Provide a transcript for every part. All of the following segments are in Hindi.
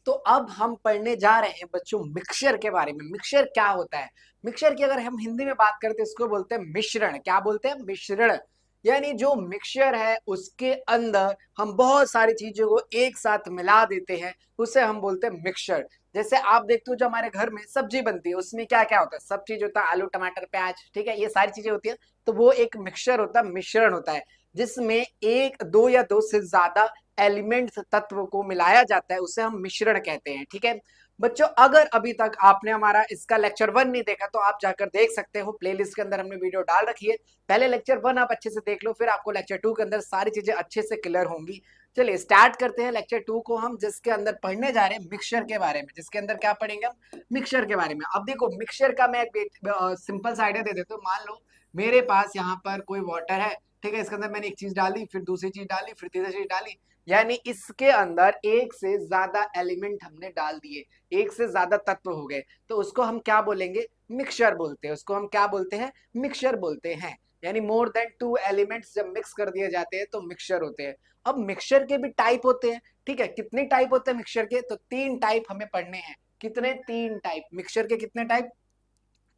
तो अब हम पढ़ने जा रहे हैं बच्चों मिक्सचर के बारे में। मिक्सचर क्या होता है? मिक्सचर की अगर हम हिंदी में बात करते हैं इसको बोलते हैं मिश्रण। क्या बोलते हैं? मिश्रण। यानी जो मिक्सचर है उसके अंदर हम बहुत सारी चीजों को एक साथ मिला देते हैं, उसे हम बोलते हैं मिक्सचर। जैसे आप देखते हो जो हमारे घर में सब्जी बनती है उसमें क्या क्या होता है? सब चीज होता है, आलू टमाटर प्याज, ठीक है, ये सारी चीजें होती है। तो वो एक मिक्सचर होता है, मिश्रण होता है, जिसमें एक दो या दो से ज्यादा एलिमेंट्स तत्व को मिलाया जाता है, उसे हम मिश्रण कहते हैं। ठीक है बच्चों, अगर अभी तक आपने हमारा इसका लेक्चर 1 नहीं देखा तो आप जाकर देख सकते हो, प्लेलिस्ट के अंदर हमने वीडियो डाल रखी है। पहले लेक्चर 1 आप अच्छे से देख लो, फिर आपको लेक्चर 2 के अंदर सारी चीजें अच्छे से क्लियर होंगी। चलिए स्टार्ट करते हैं लेक्चर 2 को हम, जिसके अंदर पढ़ने जा रहे हैं मिक्सचर के बारे में। जिसके अंदर क्या पढ़ेंगे हम? मिक्सचर के बारे में। अब देखो मिक्सचर का मैं एक सिंपल सा आइडिया दे देता हूँ। मान लो मेरे पास यहाँ पर कोई वाटर है, ठीक है, इसके अंदर मैंने एक चीज डाली, फिर दूसरी चीज डाली, फिर तीसरी चीज डाली, यानी इसके अंदर एक से ज्यादा एलिमेंट हमने डाल दिए, एक से ज्यादा तत्व हो गए, तो उसको हम क्या बोलेंगे? मिक्सचर बोलते हैं। उसको हम क्या बोलते हैं? मिक्सचर बोलते हैं। यानी मोर देन 2 एलिमेंट्स जब मिक्स कर दिए जाते हैं तो मिक्सचर होते हैं। अब मिक्सचर के भी टाइप होते हैं, ठीक है। कितने टाइप होते हैं मिक्सचर के? तो 3 टाइप हमें पढ़ने हैं। कितने? 3 टाइप। मिक्सचर के कितने टाइप?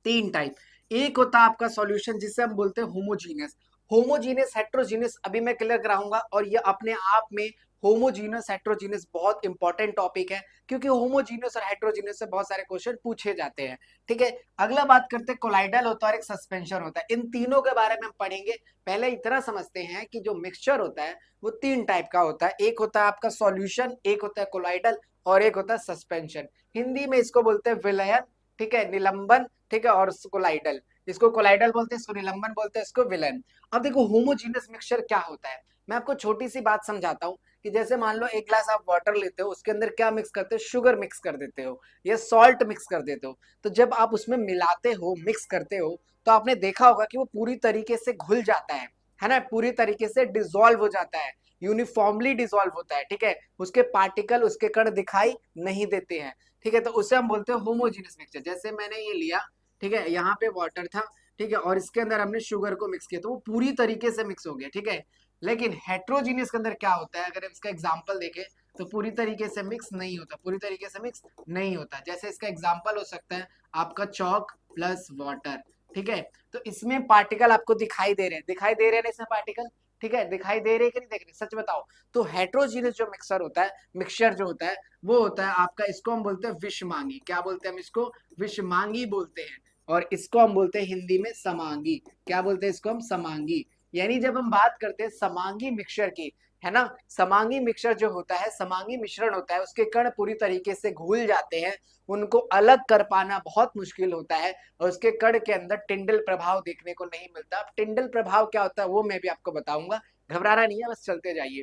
3 टाइप। एक होता है आपका सॉल्यूशन जिसे हम बोलते हैं होमोजीनियस। होमोजीनियस, हेट्रोजीनियस अभी मैं क्लियर कराऊंगा, और ये अपने आप में होमोजीनियस हेट्रोजीनियस बहुत इंपॉर्टेंट टॉपिक है, क्योंकि होमोजीनियस और हेट्रोजीनियस से बहुत सारे क्वेश्चन पूछे जाते हैं। ठीक है, अगला बात करते हैं कोलाइडल होता है और एक सस्पेंशन होता है। इन तीनों के बारे में हम पढ़ेंगे। पहले इतना समझते हैं कि जो मिक्सचर होता है वो 3 टाइप का होता है। एक होता है आपका सॉल्यूशन, एक होता है कोलाइडल, और एक होता है सस्पेंशन। हिंदी में इसको बोलते हैं विलयन, ठीक है, निलंबन, ठीक है, और कोलाइडल। इसको कोलाइडल बोलते हैं, इसको निलंबन बोलते हैं, इसको विलन। अब देखो होमोजीनियस मिक्सचर क्या होता है, मैं आपको छोटी सी बात समझाता हूँ। कि जैसे मान लो एक ग्लास आप वाटर लेते हो, उसके अंदर क्या मिक्स करते हो? शुगर मिक्स कर देते हो या सॉल्ट मिक्स कर देते हो। तो जब आप उसमें मिलाते हो, मिक्स करते हो, तो आपने देखा होगा कि वो पूरी तरीके से घुल जाता है ना, पूरी तरीके से डिसॉल्व हो जाता है, यूनिफॉर्मली डिसॉल्व होता है। ठीक है, उसके पार्टिकल, उसके कण दिखाई नहीं देते हैं। ठीक है, तो उसे हम बोलते हैं होमोजीनियस मिक्सचर। जैसे मैंने ये लिया, ठीक है, यहाँ पे वाटर था, ठीक है, और इसके अंदर हमने शुगर को मिक्स किया, तो वो पूरी तरीके से मिक्स हो गया। ठीक है, लेकिन हेट्रोजीनियस के अंदर क्या होता है, अगर हम इसका एग्जांपल देखें तो पूरी तरीके से मिक्स नहीं होता, पूरी तरीके से मिक्स नहीं होता। जैसे इसका एग्जांपल हो सकता है आपका चॉक प्लस वाटर। ठीक है, तो इसमें पार्टिकल आपको दिखाई दे रहे हैं, दिखाई दे रहे हैं ना इसमें पार्टिकल? ठीक है, दिखाई दे रहे हैं कि नहीं देख रहे? सच बताओ। तो हेट्रोजीनियस जो मिक्सर होता है, मिक्सचर जो होता है, वो होता है आपका, इसको हम बोलते हैं विषमांगी। क्या बोलते हैं हम इसको? विषमांगी बोलते हैं। और इसको हम बोलते हैं हिंदी में समांगी। क्या बोलते हैं इसको हम? समांगी। यानी जब हम बात करते हैं समांगी मिक्सचर की, है ना, समांगी मिक्सचर जो होता है, समांगी मिश्रण होता है, उसके कण पूरी तरीके से घुल जाते हैं, उनको अलग कर पाना बहुत मुश्किल होता है, और उसके कण के अंदर टिंडल प्रभाव देखने को नहीं मिलता। अब टिंडल प्रभाव क्या होता है वो मैं भी आपको बताऊंगा, घबराना नहीं है, बस चलते जाइए।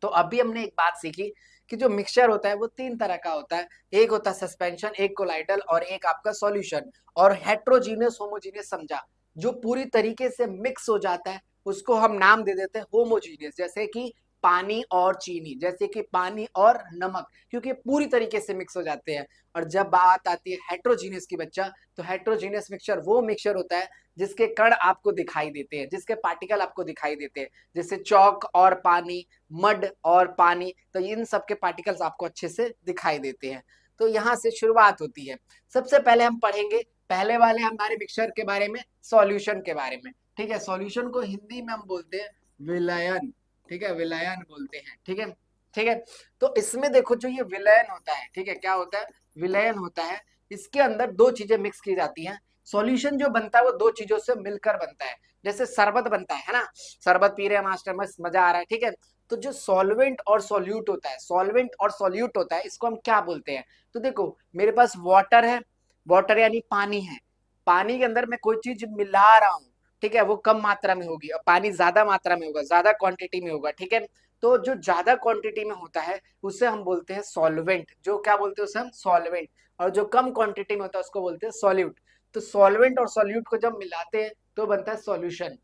तो अभी हमने एक बात सीखी कि जो मिक्सचर होता है वो 3 तरह का होता है। एक होता है सस्पेंशन, एक कोलाइडल, और एक आपका सॉल्यूशन। और हेट्रोजीनियस होमोजीनियस समझा, जो पूरी तरीके से मिक्स हो जाता है उसको हम नाम दे देते हैं होमोजीनियस। जैसे कि पानी और चीनी, जैसे कि पानी और नमक, क्योंकि पूरी तरीके से मिक्स हो जाते हैं। और जब बात आती है हेट्रोजीनियस की बच्चा, तो हेट्रोजीनियस मिक्सचर वो मिक्सचर होता है जिसके कण आपको दिखाई देते हैं, जिसके पार्टिकल आपको दिखाई देते हैं। जैसे चौक और पानी, मड और पानी, तो इन सब के पार्टिकल्स आपको अच्छे से दिखाई देते हैं। तो यहाँ से शुरुआत होती है। सबसे पहले हम पढ़ेंगे पहले वाले हमारे मिक्सचर के बारे में, सॉल्यूशन के बारे में। ठीक है, सॉल्यूशन को हिंदी में हम बोलते हैं विलयन। ठीक है, विलयन बोलते हैं। ठीक है, ठीक है। तो इसमें देखो जो ये विलयन होता है, ठीक है, क्या होता है? विलयन होता है। इसके अंदर 2 चीजें मिक्स की जाती हैं। सॉल्यूशन जो बनता है वो 2 चीजों से मिलकर बनता है। जैसे शरबत बनता है ना, शरबत पी रहे हैं मास्टर, मस्त मजा आ रहा है, ठीक है। तो जो सॉल्वेंट और सॉल्यूट होता है, सॉल्वेंट और सॉल्यूट होता है, इसको हम क्या बोलते हैं? तो देखो मेरे पास वाटर है, वाटर यानी पानी है, पानी के अंदर मैं कोई चीज मिला रहा हूँ, ठीक है, वो कम मात्रा में होगी, और पानी ज्यादा मात्रा में होगा, ज्यादा क्वांटिटी में होगा। ठीक है, तो जो ज्यादा क्वांटिटी में होता है उसे हम बोलते हैं सॉल्वेंट। जो क्या बोलते हैं उसे हम? सॉल्वेंट। और जो कम क्वांटिटी में होता है उसको बोलते हैं सॉल्यूट। तो सॉल्वेंट और सॉल्यूट को जब मिलाते हैं तो बनता है सॉल्यूशन।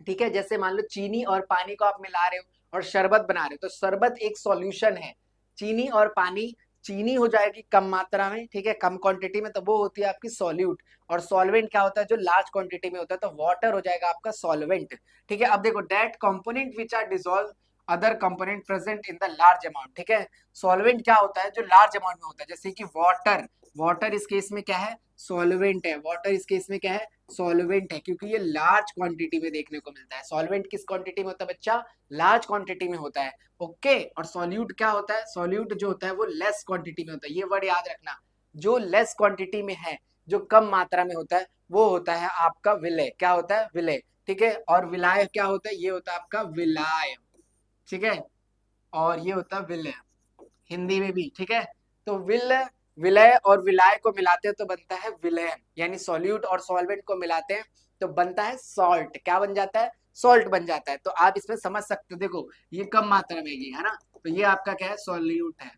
ठीक है, जैसे मान लो चीनी और पानी को आप मिला रहे हो और शरबत बना रहे हो, तो शरबत एक सॉल्यूशन है। चीनी और पानी, चीनी हो जाएगी कम मात्रा में, ठीक है, कम क्वांटिटी में, तो वो होती है आपकी सॉल्यूट। और सॉल्वेंट क्या होता है? जो लार्ज क्वांटिटी में होता है, तो वाटर हो जाएगा आपका सॉल्वेंट। ठीक है, अब देखो that component which are dissolve other component present in the large amount. ठीक है, सॉल्वेंट क्या होता है, जो लार्ज अमाउंट में होता है, जैसे कि वाटर, वाटर इस केस में क्या है, सॉल्वेंट है। वाटर इस केस में क्या है, सॉल्वेंट है, क्योंकि ये लार्ज क्वांटिटी में देखने को मिलता है। सॉल्वेंट किस क्वांटिटी में होता है बच्चा, लार्ज क्वांटिटी में होता है। ओके, और सॉल्यूट क्या होता है, सॉल्यूट जो होता है वो लेस क्वांटिटी में होता है। ये वर्ड याद रखना, जो लेस क्वांटिटी में है, जो कम मात्रा में होता है, वो होता है आपका विलय। क्या होता है, विलय। ठीक है, और विलाय क्या होता है, ये होता है आपका विलाय। ठीक है, और ये होता है विलय हिंदी में भी। ठीक है, तो विलय और विलाय को मिलाते हैं तो बनता है विलयन, यानी सॉल्यूट और सॉल्वेंट को मिलाते हैं तो बनता है सॉल्ट। क्या बन जाता है, सॉल्ट बन जाता है। तो आप इसमें समझ सकते हो, देखो ये कम मात्रा में है ना, तो ये आपका क्या है, सॉल्यूट है,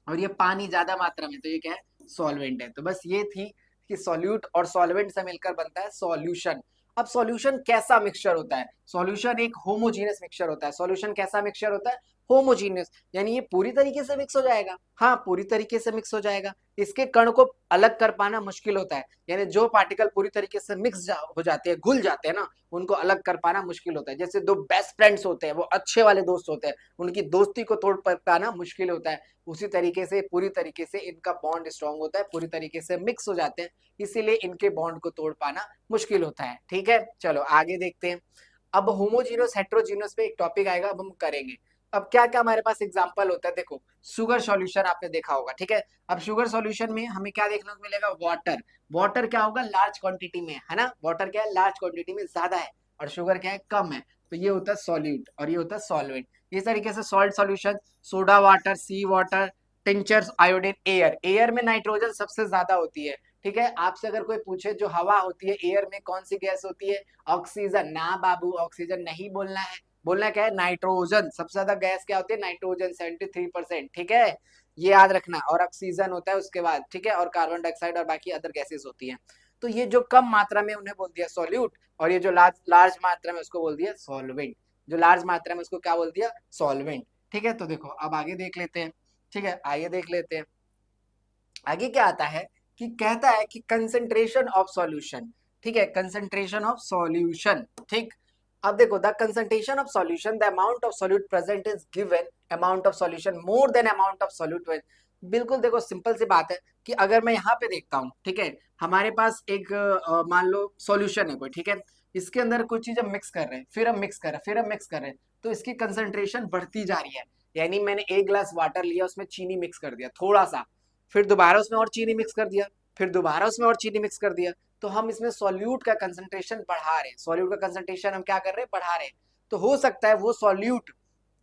और ये पानी ज्यादा मात्रा में, तो ये क्या है, सॉल्वेंट है। तो बस ये थी कि सॉल्यूट और सॉल्वेंट से मिलकर बनता है सॉल्यूशन। अब सॉल्यूशन कैसा मिक्सचर होता है, सॉल्यूशन एक होमोजीनियस मिक्सचर होता है। सॉल्यूशन कैसा मिक्सचर होता है, होमोजीनियस, यानी ये पूरी तरीके से मिक्स हो जाएगा। हाँ, पूरी तरीके से मिक्स हो जाएगा, इसके कण को अलग कर पाना मुश्किल होता है, यानी जो पार्टिकल पूरी तरीके से हो जाते हैं, घुल जाते हैं ना, उनको अलग कर पाना मुश्किल होता है। जैसे दो बेस्ट फ्रेंड्स होते हैं, वो अच्छे वाले दोस्त होते हैं, उनकी दोस्ती को तोड़ पाना मुश्किल होता है। उसी तरीके से पूरी तरीके से इनका बॉन्ड स्ट्रांग होता है, पूरी तरीके से मिक्स हो जाते हैं, इसीलिए इनके बॉन्ड को तोड़ पाना मुश्किल होता है। ठीक है, चलो आगे देखते हैं। अब होमोजीनियस हेट्रोजीनियस पे एक टॉपिक आएगा, अब हम करेंगे। अब क्या क्या हमारे पास एग्जांपल होता है, देखो शुगर सॉल्यूशन आपने देखा होगा। ठीक है, अब शुगर सॉल्यूशन में हमें क्या देखने को मिलेगा, वाटर। वाटर क्या होगा, लार्ज क्वांटिटी में है ना, वाटर क्या है, लार्ज क्वांटिटी में ज्यादा है, और शुगर क्या है, कम है, तो ये होता है सॉल्यूट और ये होता है सॉल्वेंट। इस तरीके से salt solution, soda water, sea water, tinctures, iodine, air. Air में नाइट्रोजन सबसे ज्यादा होती है। ठीक है, आपसे अगर कोई पूछे जो हवा होती है एयर में कौन सी गैस होती है, ऑक्सीजन। ना बाबू, ऑक्सीजन नहीं बोलना है, बोलना क्या है, नाइट्रोजन। सबसे ज्यादा गैस क्या होती है, नाइट्रोजन 73%। ठीक है, ये याद रखना, और ऑक्सीजन होता है उसके बाद। ठीक है, और कार्बन डाइऑक्साइड और बाकी अदर गैसेस होती हैं। तो ये जो कम मात्रा में उन्हें बोल दिया सॉल्यूट, और ये जो लार्ज लार्ज मात्रा में उसको बोल दिया सॉल्वेंट। जो लार्ज मात्रा में उसको क्या बोल दिया, सॉल्वेंट। ठीक है, तो देखो अब आगे देख लेते हैं। ठीक है, आइए देख लेते हैं आगे क्या आता है, कि कहता है कि कंसंट्रेशन ऑफ सॉल्यूशन। ठीक है, कंसंट्रेशन ऑफ सॉल्यूशन। ठीक, अब देखो, the concentration of solution, the amount of solute present is given, amount of solution more than amount of solute. बिल्कुल, देखो सिंपल सी बात है कि अगर मैं यहाँ पे देखता हूँ, ठीक है, हमारे पास एक मान लो सॉल्यूशन है कोई। ठीक है, इसके अंदर कुछ चीज हम मिक्स कर रहे हैं, फिर हम मिक्स कर रहे हैं, फिर हम मिक्स कर रहे हैं, तो इसकी कंसंट्रेशन बढ़ती जा रही है। यानी मैंने एक ग्लास वाटर लिया, उसमें चीनी मिक्स कर दिया थोड़ा सा, फिर दोबारा उसमें और चीनी मिक्स कर दिया, फिर दोबारा उसमें और चीनी मिक्स कर दिया, तो हम इसमें सॉल्यूट का कंसंट्रेशन बढ़ा रहे हैं। सॉल्यूट का कंसंट्रेशन हम क्या कर रहे हैं, बढ़ा रहे हैं। तो हो सकता है वो सॉल्यूट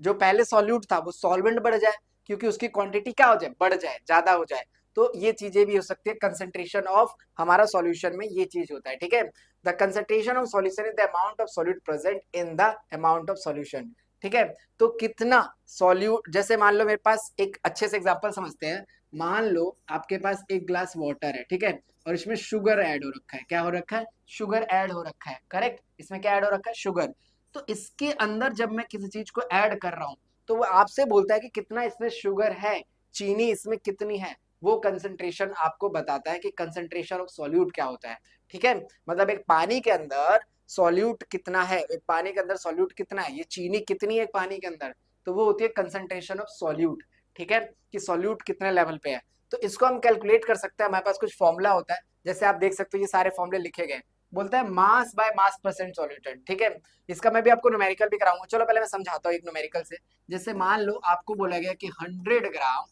जो पहले सॉल्यूट था वो सॉल्वेंट बढ़ जाए, क्योंकि उसकी क्वांटिटी क्या हो जाए, बढ़ जाए, ज्यादा हो जाए। तो ये चीजें भी हो सकती है, कंसंट्रेशन ऑफ हमारा सॉल्यूशन में ये चीज होता है। ठीक है, the concentration of solution is the amount of solute present in the amount of solution. ठीक है, तो कितना सॉल्यूट, जैसे मान लो मेरे पास एक अच्छे से एग्जांपल समझते हैं। मान लो आपके पास एक ग्लास वाटर है, ठीक है, और इसमें शुगर ऐड हो रखा है। क्या हो रखा है, शुगर ऐड हो रखा है, करेक्ट। इसमें क्या ऐड हो रखा है, शुगर। तो इसके अंदर जब मैं किसी चीज को ऐड कर रहा हूं, तो वो आपसे बोलता है कि कितना इसमें शुगर है, चीनी इसमें कितनी है। वो कंसंट्रेशन आपको बताता है कि कंसंट्रेशन ऑफ सॉल्यूट क्या होता है। ठीक है, मतलब एक पानी के अंदर सॉल्यूट कितना है, एक पानी के अंदर सॉल्यूट कितना है, ये चीनी कितनी है एक पानी के अंदर, तो वो होती है कंसंट्रेशन ऑफ सॉल्यूट। ठीक है, कि सॉल्यूट कितने लेवल पे है। तो इसको हम कैलकुलेट कर सकते हैं, हमारे पास कुछ फॉर्मूला होता है, जैसे आप देख सकते हो ये सारे फॉर्मूले लिखे गए। बोलता है मास बाय मास परसेंट सॉल्यूटेड। ठीक है, इसका मैं भी आपको न्यूमेरिकल भी कराऊंगा। चलो पहले मैं समझाता हूँ एक न्यूमेरिकल से। जैसे मान लो आपको बोला गया कि 100 ग्राम,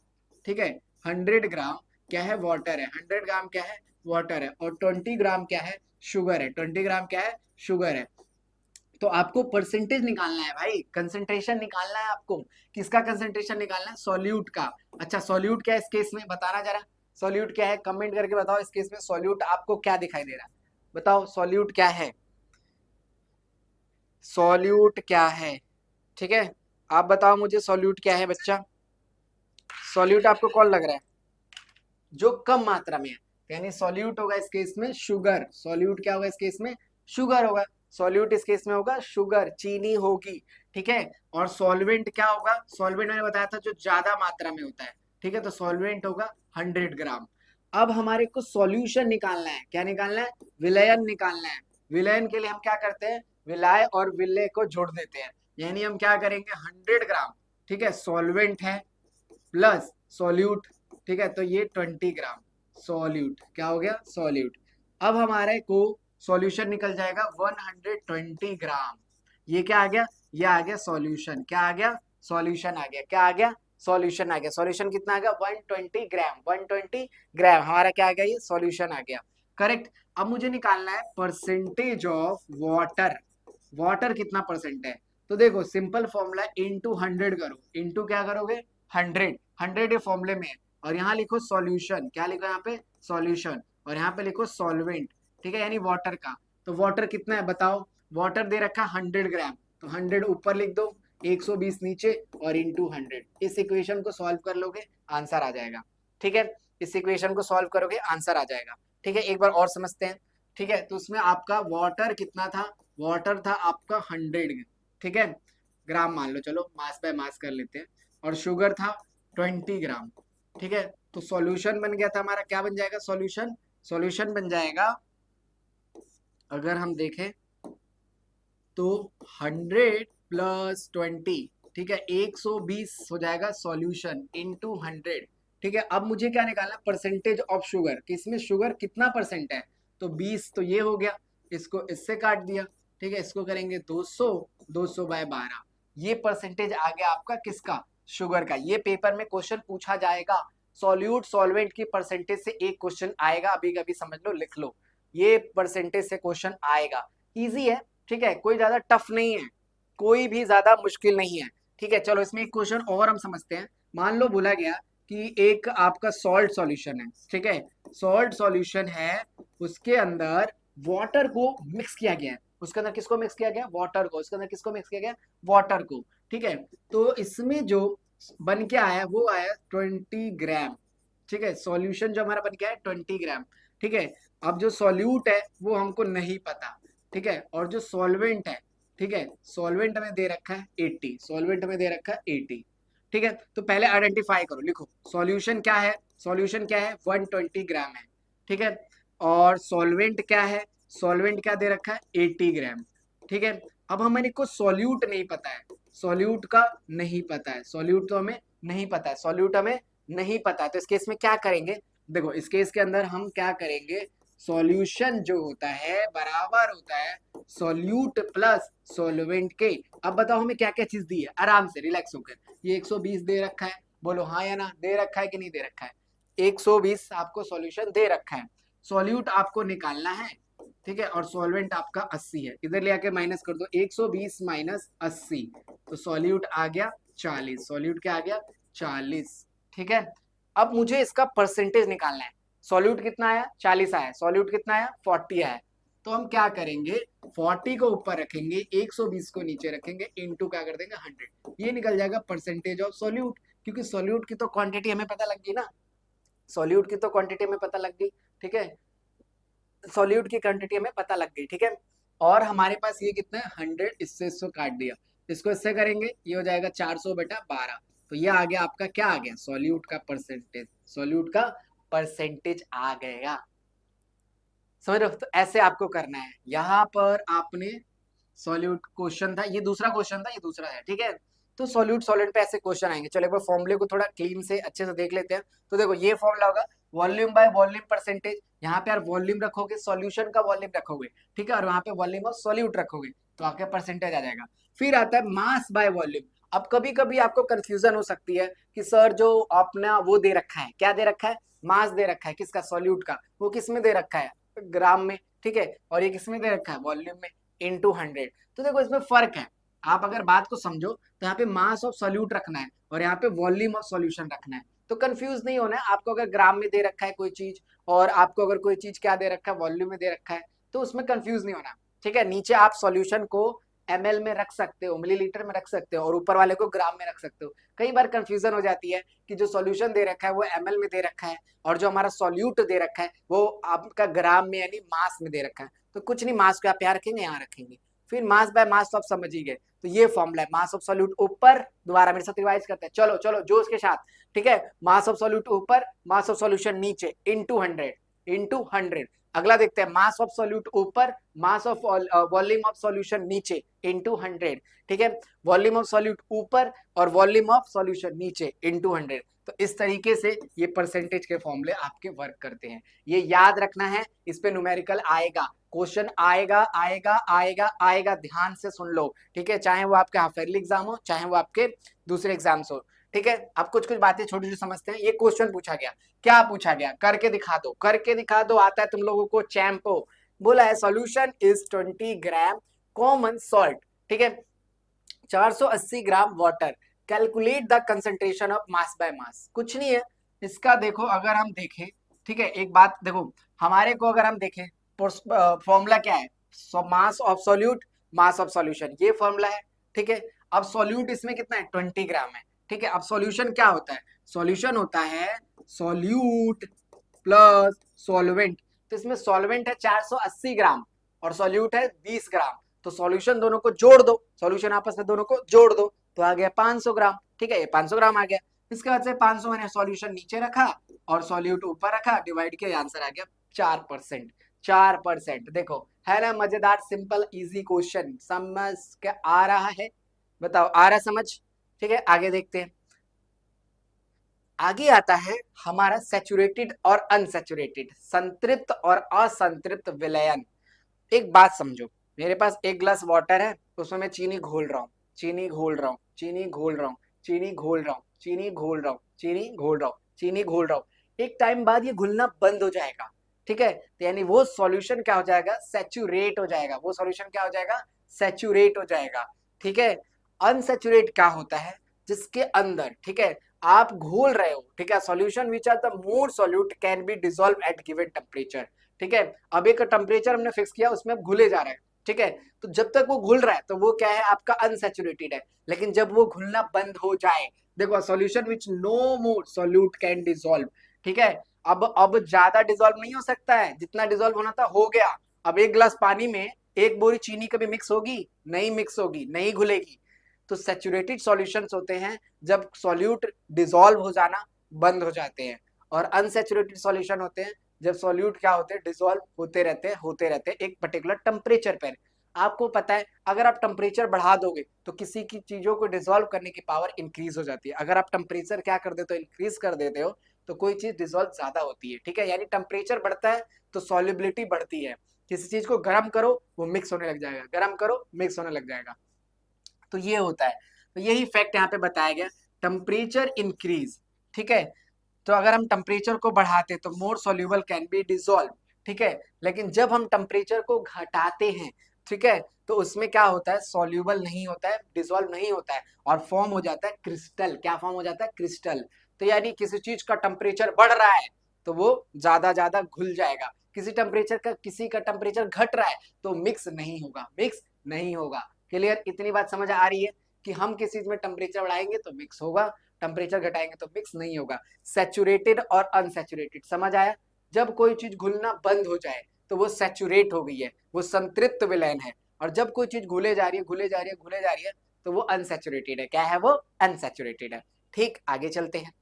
ठीक है, 100 ग्राम क्या है, वाटर है। 100 ग्राम क्या है, वाटर है, और 20 ग्राम क्या है, शुगर है। 20 ग्राम क्या है, शुगर है। तो आपको परसेंटेज निकालना है भाई, कंसंट्रेशन निकालना है आपको। किसका कंसंट्रेशन निकालना है, सॉल्यूट का। अच्छा, सॉल्यूट क्या है इस केस में, बताना जरा, सॉल्यूट क्या है, कमेंट करके बताओ। इस केस में सॉल्यूट आपको क्या दिखाई दे रहा है, बताओ सॉल्यूट क्या है, सॉल्यूट क्या है। ठीक है, आप बताओ मुझे सॉल्यूट क्या है बच्चा, सॉल्यूट आपको कौन लग रहा है, जो कम मात्रा में है, यानी सॉल्यूट होगा इस केस में शुगर। सॉल्यूट क्या होगा इस केस में, शुगर होगा। सॉल्यूट इस केस में होगा शुगर, चीनी होगी। ठीक है, और सॉल्वेंट क्या होगा, सॉल्वेंट मैंने बताया था जो ज्यादा मात्रा में होता है। ठीक है, तो सॉल्वेंट होगा 100 ग्राम। अब हमारे को सॉल्यूशन निकालना है, क्या निकालना है, विलयन निकालना है। विलयन के लिए हम क्या करते हैं, विलाय और विलय को जोड़ देते हैं। यानी हम क्या करेंगे 100 ग्राम, ठीक है, सॉल्वेंट है प्लस सॉल्यूट, ठीक है, तो ये 20 ग्राम सॉल्यूट, क्या हो गया सॉल्यूट। अब हमारे को सॉल्यूशन निकल जाएगा 120 ग्राम। ये क्या आ गया, ये आ गया सॉल्यूशन, क्या आ गया सॉल्यूशन आ गया, क्या आ गया सॉल्यूशन आ गया। सॉल्यूशन कितना आ गया 120 ग्राम, 120 ग्राम हमारा क्या आ गया, ये सॉल्यूशन आ गया, करेक्ट। अब मुझे निकालना है परसेंटेज ऑफ वाटर, वाटर कितना परसेंट है। तो देखो सिंपल फॉर्मूला इंटू 100 करो, इंटू क्या करोगे 100, 100 ये फॉर्मूले में है। और यहाँ लिखो सॉल्यूशन, क्या लिखो यहाँ पे सॉल्यूशन, और यहाँ पे लिखो सॉल्वेंट, ठीक है, यानी वाटर का। तो वाटर कितना है बताओ, वाटर दे रखा है 100 ग्राम, तो 100 ऊपर लिख दो, 120 नीचे और इंटू 100। इस इक्वेशन को सॉल्व कर लोगे आंसर आ जाएगा, ठीक है, इस इक्वेशन को सॉल्व करोगे आंसर आ जाएगा, ठीक है। एक बार और समझते हैं, ठीक है। तो उसमें आपका वाटर कितना था, वाटर था आपका 100, ठीक है, ग्राम मान लो, चलो मास बाय मास कर लेते हैं, और शुगर था 20 ग्राम, ठीक है। तो सॉल्यूशन बन गया था हमारा, क्या बन जाएगा सॉल्यूशन, सॉल्यूशन बन जाएगा अगर हम देखें तो 100 प्लस 20, ठीक है, 120 हो जाएगा सॉल्यूशन इनटू 100, ठीक है। अब मुझे क्या निकालना, परसेंटेज ऑफ शुगर, कि इसमें शुगर कितना परसेंट है, तो 20, तो ये हो गया, इसको इससे काट दिया, ठीक है, इसको करेंगे 200, 200 बाय 12, ये परसेंटेज आ गया आपका किसका, शुगर का। ये पेपर में क्वेश्चन पूछा जाएगा, सॉल्यूट सॉल्वेंट की परसेंटेज से एक क्वेश्चन आएगा, अभी कभी समझ लो लिख लो, ये परसेंटेज से क्वेश्चन आएगा, इजी है, ठीक है, कोई ज्यादा टफ नहीं है, कोई भी ज्यादा मुश्किल नहीं है, ठीक है। चलो इसमें एक क्वेश्चन और हम समझते हैं। मान लो बोला गया कि एक आपका सॉल्ट सॉल्यूशन है, ठीक है, सॉल्ट सॉल्यूशन है, उसके अंदर वाटर को मिक्स किया गया है, उसके अंदर किसको मिक्स किया गया, वाटर को, उसके अंदर किसको मिक्स किया गया, वाटर को, ठीक है। तो इसमें जो बन के आया वो आया 20 ग्राम, ठीक है, सॉल्यूशन जो हमारा बन के आया 20 ग्राम, ठीक है। अब जो सॉल्यूट है वो हमको नहीं पता, ठीक है, और जो सॉल्वेंट है, ठीक है, सॉल्वेंट हमें दे रखा है 80, सॉल्वेंट हमें दे रखा है 80, ठीक है। तो पहले आइडेंटिफाई करो, लिखो सॉल्यूशन क्या है, सॉल्यूशन क्या है 120 ग्राम है, ठीक है, और सॉल्वेंट क्या है, सॉल्वेंट क्या दे रखा है 80 ग्राम, ठीक है। अब हमारे को सॉल्यूट नहीं पता है, सॉल्यूट का नहीं पता है, सॉल्यूट तो हमें नहीं पता है, सॉल्यूट हमें नहीं पता है, तो इस केस में क्या करेंगे, देखो इस केस के अंदर हम क्या करेंगे, सॉल्यूशन जो होता है बराबर होता है सॉल्यूट प्लस सॉल्वेंट के। अब बताओ हमें क्या क्या चीज दी है, आराम से रिलैक्स होकर, ये 120 दे रखा है, बोलो हाँ या ना, दे रखा है कि नहीं दे रखा है, 120 आपको सॉल्यूशन दे रखा है, सॉल्यूट आपको निकालना है, ठीक है, और सॉल्वेंट आपका 80 है, इधर ले आके माइनस कर दो, 120 माइनस 80, तो सॉल्यूट आ गया 40, सॉल्यूट क्या आ गया 40, ठीक है। अब मुझे इसका परसेंटेज निकालना है, सॉल्यूट कितना आया 40 आया, सॉल्यूट कितना आया 40 आया, तो हम क्या करेंगे 40 को ऊपर रखेंगे, 120 को नीचे रखेंगे, इनटू क्या कर देंगे 100, ये निकल जाएगा परसेंटेज ऑफ सॉल्यूट, क्योंकि सॉल्यूट की तो क्वांटिटी हमें पता लग गई ना, सॉल्यूट की तो क्वांटिटी हमें पता लग गई, ठीक है, सॉल्यूट की क्वांटिटी हमें पता लग गई, ठीक है। और हमारे पास ये कितना है 100, इससे इसको काट दिया, इसको इससे करेंगे ये हो जाएगा 400/12, तो ये आ गया आपका, क्या आ गया सॉल्यूट का परसेंटेज, सॉल्यूट का परसेंटेज आ गया, समझ रहे हो। तो ऐसे आपको करना है, यहाँ पर आपने सॉल्यूट क्वेश्चन था, ये दूसरा क्वेश्चन था, ये दूसरा है, ठीक है। तो सॉल्यूट सॉल्वेंट पे ऐसे क्वेश्चन आएंगे, चलो एक बार फॉर्मूले को थोड़ा क्लीन से अच्छे से देख लेते हैं। तो देखो ये फॉर्मूला होगा वॉल्यूम बाय वॉल्यूम परसेंटेज, यहाँ पे यार वॉल्यूम रखोगे, सॉल्यूशन का वॉल्यूम रखोगे, ठीक है, और वहां पे वॉल्यूम ऑफ सॉल्यूट रखोगे, तो आपका परसेंटेज आ जाएगा। फिर आता है मास बाय वॉल्यूम। अब कभी कभी आपको कंफ्यूजन हो सकती है कि सर जो अपना वो दे रखा है, क्या दे रखा है, मास दे रखा है, किसका सॉल्यूट का, वो किस में दे रखा है, ग्राम में, ठीक है, और ये किस में दे रखा है, वॉल्यूम में, इनटू 100। तो देखो इसमें फर्क है, आप अगर बात को समझो तो यहाँ पे मास ऑफ सॉल्यूट रखना है और यहाँ पे वॉल्यूम ऑफ सॉल्यूशन रखना है, तो कंफ्यूज नहीं होना है आपको। अगर ग्राम में दे रखा है कोई चीज और आपको अगर कोई चीज क्या दे रखा है, वॉल्यूम में दे रखा है, तो उसमें कंफ्यूज नहीं होना, ठीक है। नीचे आप सॉल्यूशन को ml में रख सकते हो, मिलीलीटर में रख सकते हो, और ऊपर वाले को ग्राम में रख सकते हो। कई बार कंफ्यूजन हो जाती है कि जो सॉल्यूशन दे रखा है वो ml में दे रखा है, और जो हमारा सॉल्यूट दे रखा है वो आपका ग्राम में यानी मास में दे रखा है। तो कुछ नहीं, मास को आप यहाँ रखेंगे, यहाँ रखेंगे, फिर मास बाय मास तो आप समझ ही गए। तो ये फॉर्मूला है, मास ऑफ सॉल्यूट ऊपर, दोबारा मेरे साथ रिवाइज करते हैं, चलो चलो जोश के साथ, ठीक है, मास ऑफ सॉल्यूट ऊपर, मास ऑफ सॉल्यूशन नीचे, इनटू 100, इनटू 100, अगला देखते हैं, मास ऑफ सॉल्यूट ऊपर, mass of volume of solution नीचे इनटू 100। ठीक है, वॉल्यूम ऑफ सॉल्यूट ऊपर और वॉल्यूम ऑफ सॉल्यूशन नीचे इनटू 100। तो इस तरीके से ये परसेंटेज के फॉर्मूले आपके वर्क करते हैं, ये याद रखना है, इस पे न्यूमेरिकल आएगा, क्वेश्चन आएगा आएगा आएगा आएगा, ध्यान से सुन लो। ठीक है, चाहे वो आपके हाफ ईयरली एग्जाम हो, चाहे वो आपके दूसरे एग्जाम्स हो। ठीक है, अब कुछ कुछ बातें छोटी छोटी समझते हैं। ये क्वेश्चन पूछा गया, क्या पूछा गया, करके दिखा दो, करके दिखा दो, आता है तुम लोगों को चैंपो। बोला है solution is 20 gram common salt, ठीक है, 480 gram water, calculate the concentration of mass by mass. कुछ नहीं है इसका, देखो अगर हम देखें, ठीक है, एक बात देखो, हमारे को अगर हम देखें फॉर्मूला क्या है, mass of solute mass of solution, ये फॉर्मूला है। ठीक है, अब सॉल्यूट इसमें कितना है, 20 ग्राम है। ठीक है, अब सॉल्यूशन क्या होता है, सॉल्यूशन होता है सॉल्यूट प्लस सॉल्वेंट। तो इसमें सॉल्वेंट है 480 ग्राम और सॉल्यूट है 20 ग्राम, तो सॉल्यूशन दोनों को जोड़ दो, सॉल्यूशन आपस में दोनों को जोड़ दो, तो आ गया 500 ग्राम। ठीक है, ये 500 ग्राम आ गया। इसके बाद से 500 मैंने सॉल्यूशन नीचे रखा और सॉल्यूट ऊपर रखा, डिवाइड किया, आंसर आ गया 4%। 4%, देखो है ना मजेदार, सिंपल इजी क्वेश्चन, समझ के आ रहा है, बताओ आ रहा समझ। ठीक है, आगे देखते हैं। आगे आता है हमारा सैचुरेटेड और अनसैचुरेटेड, संतृप्त और असंतृप्त विलयन। एक बात समझो, मेरे पास एक ग्लास वाटर है, उसमें मैं चीनी घोल रहा हूँ, चीनी घोल रहा हूँ, चीनी घोल रहा हूँ, चीनी घोल रहा हूँ, चीनी घोल रहा हूँ, चीनी घोल रहा हूँ, चीनी घोल रहा हूँ, एक टाइम बाद ये घुलना बंद हो जाएगा। ठीक है, तो यानी वो सॉल्यूशन क्या हो जाएगा, सैचुरेट हो जाएगा, वो सॉल्यूशन क्या हो जाएगा, सैचुरेट हो जाएगा। ठीक है, अनसैचुरेट क्या होता है, जिसके अंदर, ठीक है, आप घोल रहे हो, ठीक है, solution which are the more solute can be dissolve at given temperature. ठीक है, अब एक टेम्परेचर हमने फिक्स किया, उसमें घुले जा रहा है। ठीक है, तो जब तक वो घुल रहा है तो वो क्या है, आपका अनसैचुरेटेड है, लेकिन जब वो घुलना बंद हो जाए, देखो solution which no more solute can dissolve. ठीक है, अब ज्यादा डिसॉल्व नहीं हो सकता है, जितना डिसॉल्व होना था हो गया। अब एक गिलास पानी में एक बोरी चीनी कभी मिक्स होगी, नहीं मिक्स होगी, नहीं घुलेगी। तो सैचुरेटेड सॉल्यूशंस होते हैं जब सॉल्यूट डिसॉल्व हो जाना बंद हो जाते हैं, और अनसैचुरेटेड सॉल्यूशन होते हैं जब सॉल्यूट क्या होते हैं, डिसॉल्व होते रहते हैं एक पर्टिकुलर टेम्परेचर पर। आपको पता है अगर आप टेम्परेचर बढ़ा दोगे तो किसी की चीजों को डिसॉल्व करने की पावर इंक्रीज हो जाती है, अगर आप टेम्परेचर क्या कर देते हो, इंक्रीज कर देते हो, तो कोई चीज डिसॉल्व ज्यादा होती है। ठीक है, यानी टेम्परेचर बढ़ता है तो सॉल्युबिलिटी बढ़ती है, किसी चीज को गर्म करो वो मिक्स होने लग जाएगा, गर्म करो मिक्स होने लग जाएगा। तो ये होता है, तो यही फैक्ट यहाँ पे बताया गया, टेम्परेचर इंक्रीज। ठीक है, तो अगर हम टेम्परेचर को बढ़ाते तो more soluble can be dissolve. ठीक है, लेकिन जब हम टेम्परेचर को घटाते हैं, ठीक है, तो उसमें क्या होता है, सोल्यूबल नहीं होता है, डिसॉल्व नहीं होता है, और फॉर्म हो जाता है क्रिस्टल। क्या फॉर्म हो जाता है, क्रिस्टल। तो यानी किसी चीज का टेम्परेचर बढ़ रहा है तो वो ज्यादा ज्यादा घुल जाएगा, किसी का टेम्परेचर घट रहा है तो मिक्स नहीं होगा, मिक्स नहीं होगा। क्लियर, इतनी बात समझ आ रही है कि हम किसी चीज में टेम्परेचर बढ़ाएंगे तो मिक्स होगा, टेम्परेचर घटाएंगे तो मिक्स नहीं होगा। सैचुरेटेड और अनसैचुरेटेड समझ आया, जब कोई चीज घुलना बंद हो जाए तो वो सैचुरेट हो गई है, वो संतृप्त विलयन है, और जब कोई चीज घुले जा रही है, घुले जा रही है, घुले जा रही है, तो वो अनसैचुरेटेड है। क्या है वो, अनसैचुरेटेड है। ठीक, आगे चलते हैं,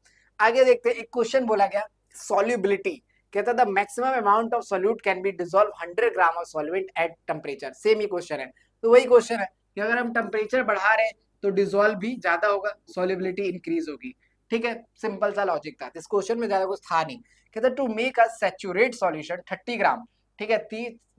आगे देखते हैं। एक क्वेश्चन बोला गया सॉल्युबिलिटी, कहता the maximum amount of solute can be dissolve 100 gram of solvent at temperature. Same he question है, तो वही क्वेश्चन है कि अगर हम टेम्परेचर बढ़ा रहे हैं तो डिसॉल्व भी ज्यादा होगा, सॉल्युबिलिटी इंक्रीज होगी। ठीक है, सिंपल सा लॉजिक था, इस क्वेश्चन में ज्यादा कुछ था नहीं। कहता to make a saturate solution 30 gram, ठीक है,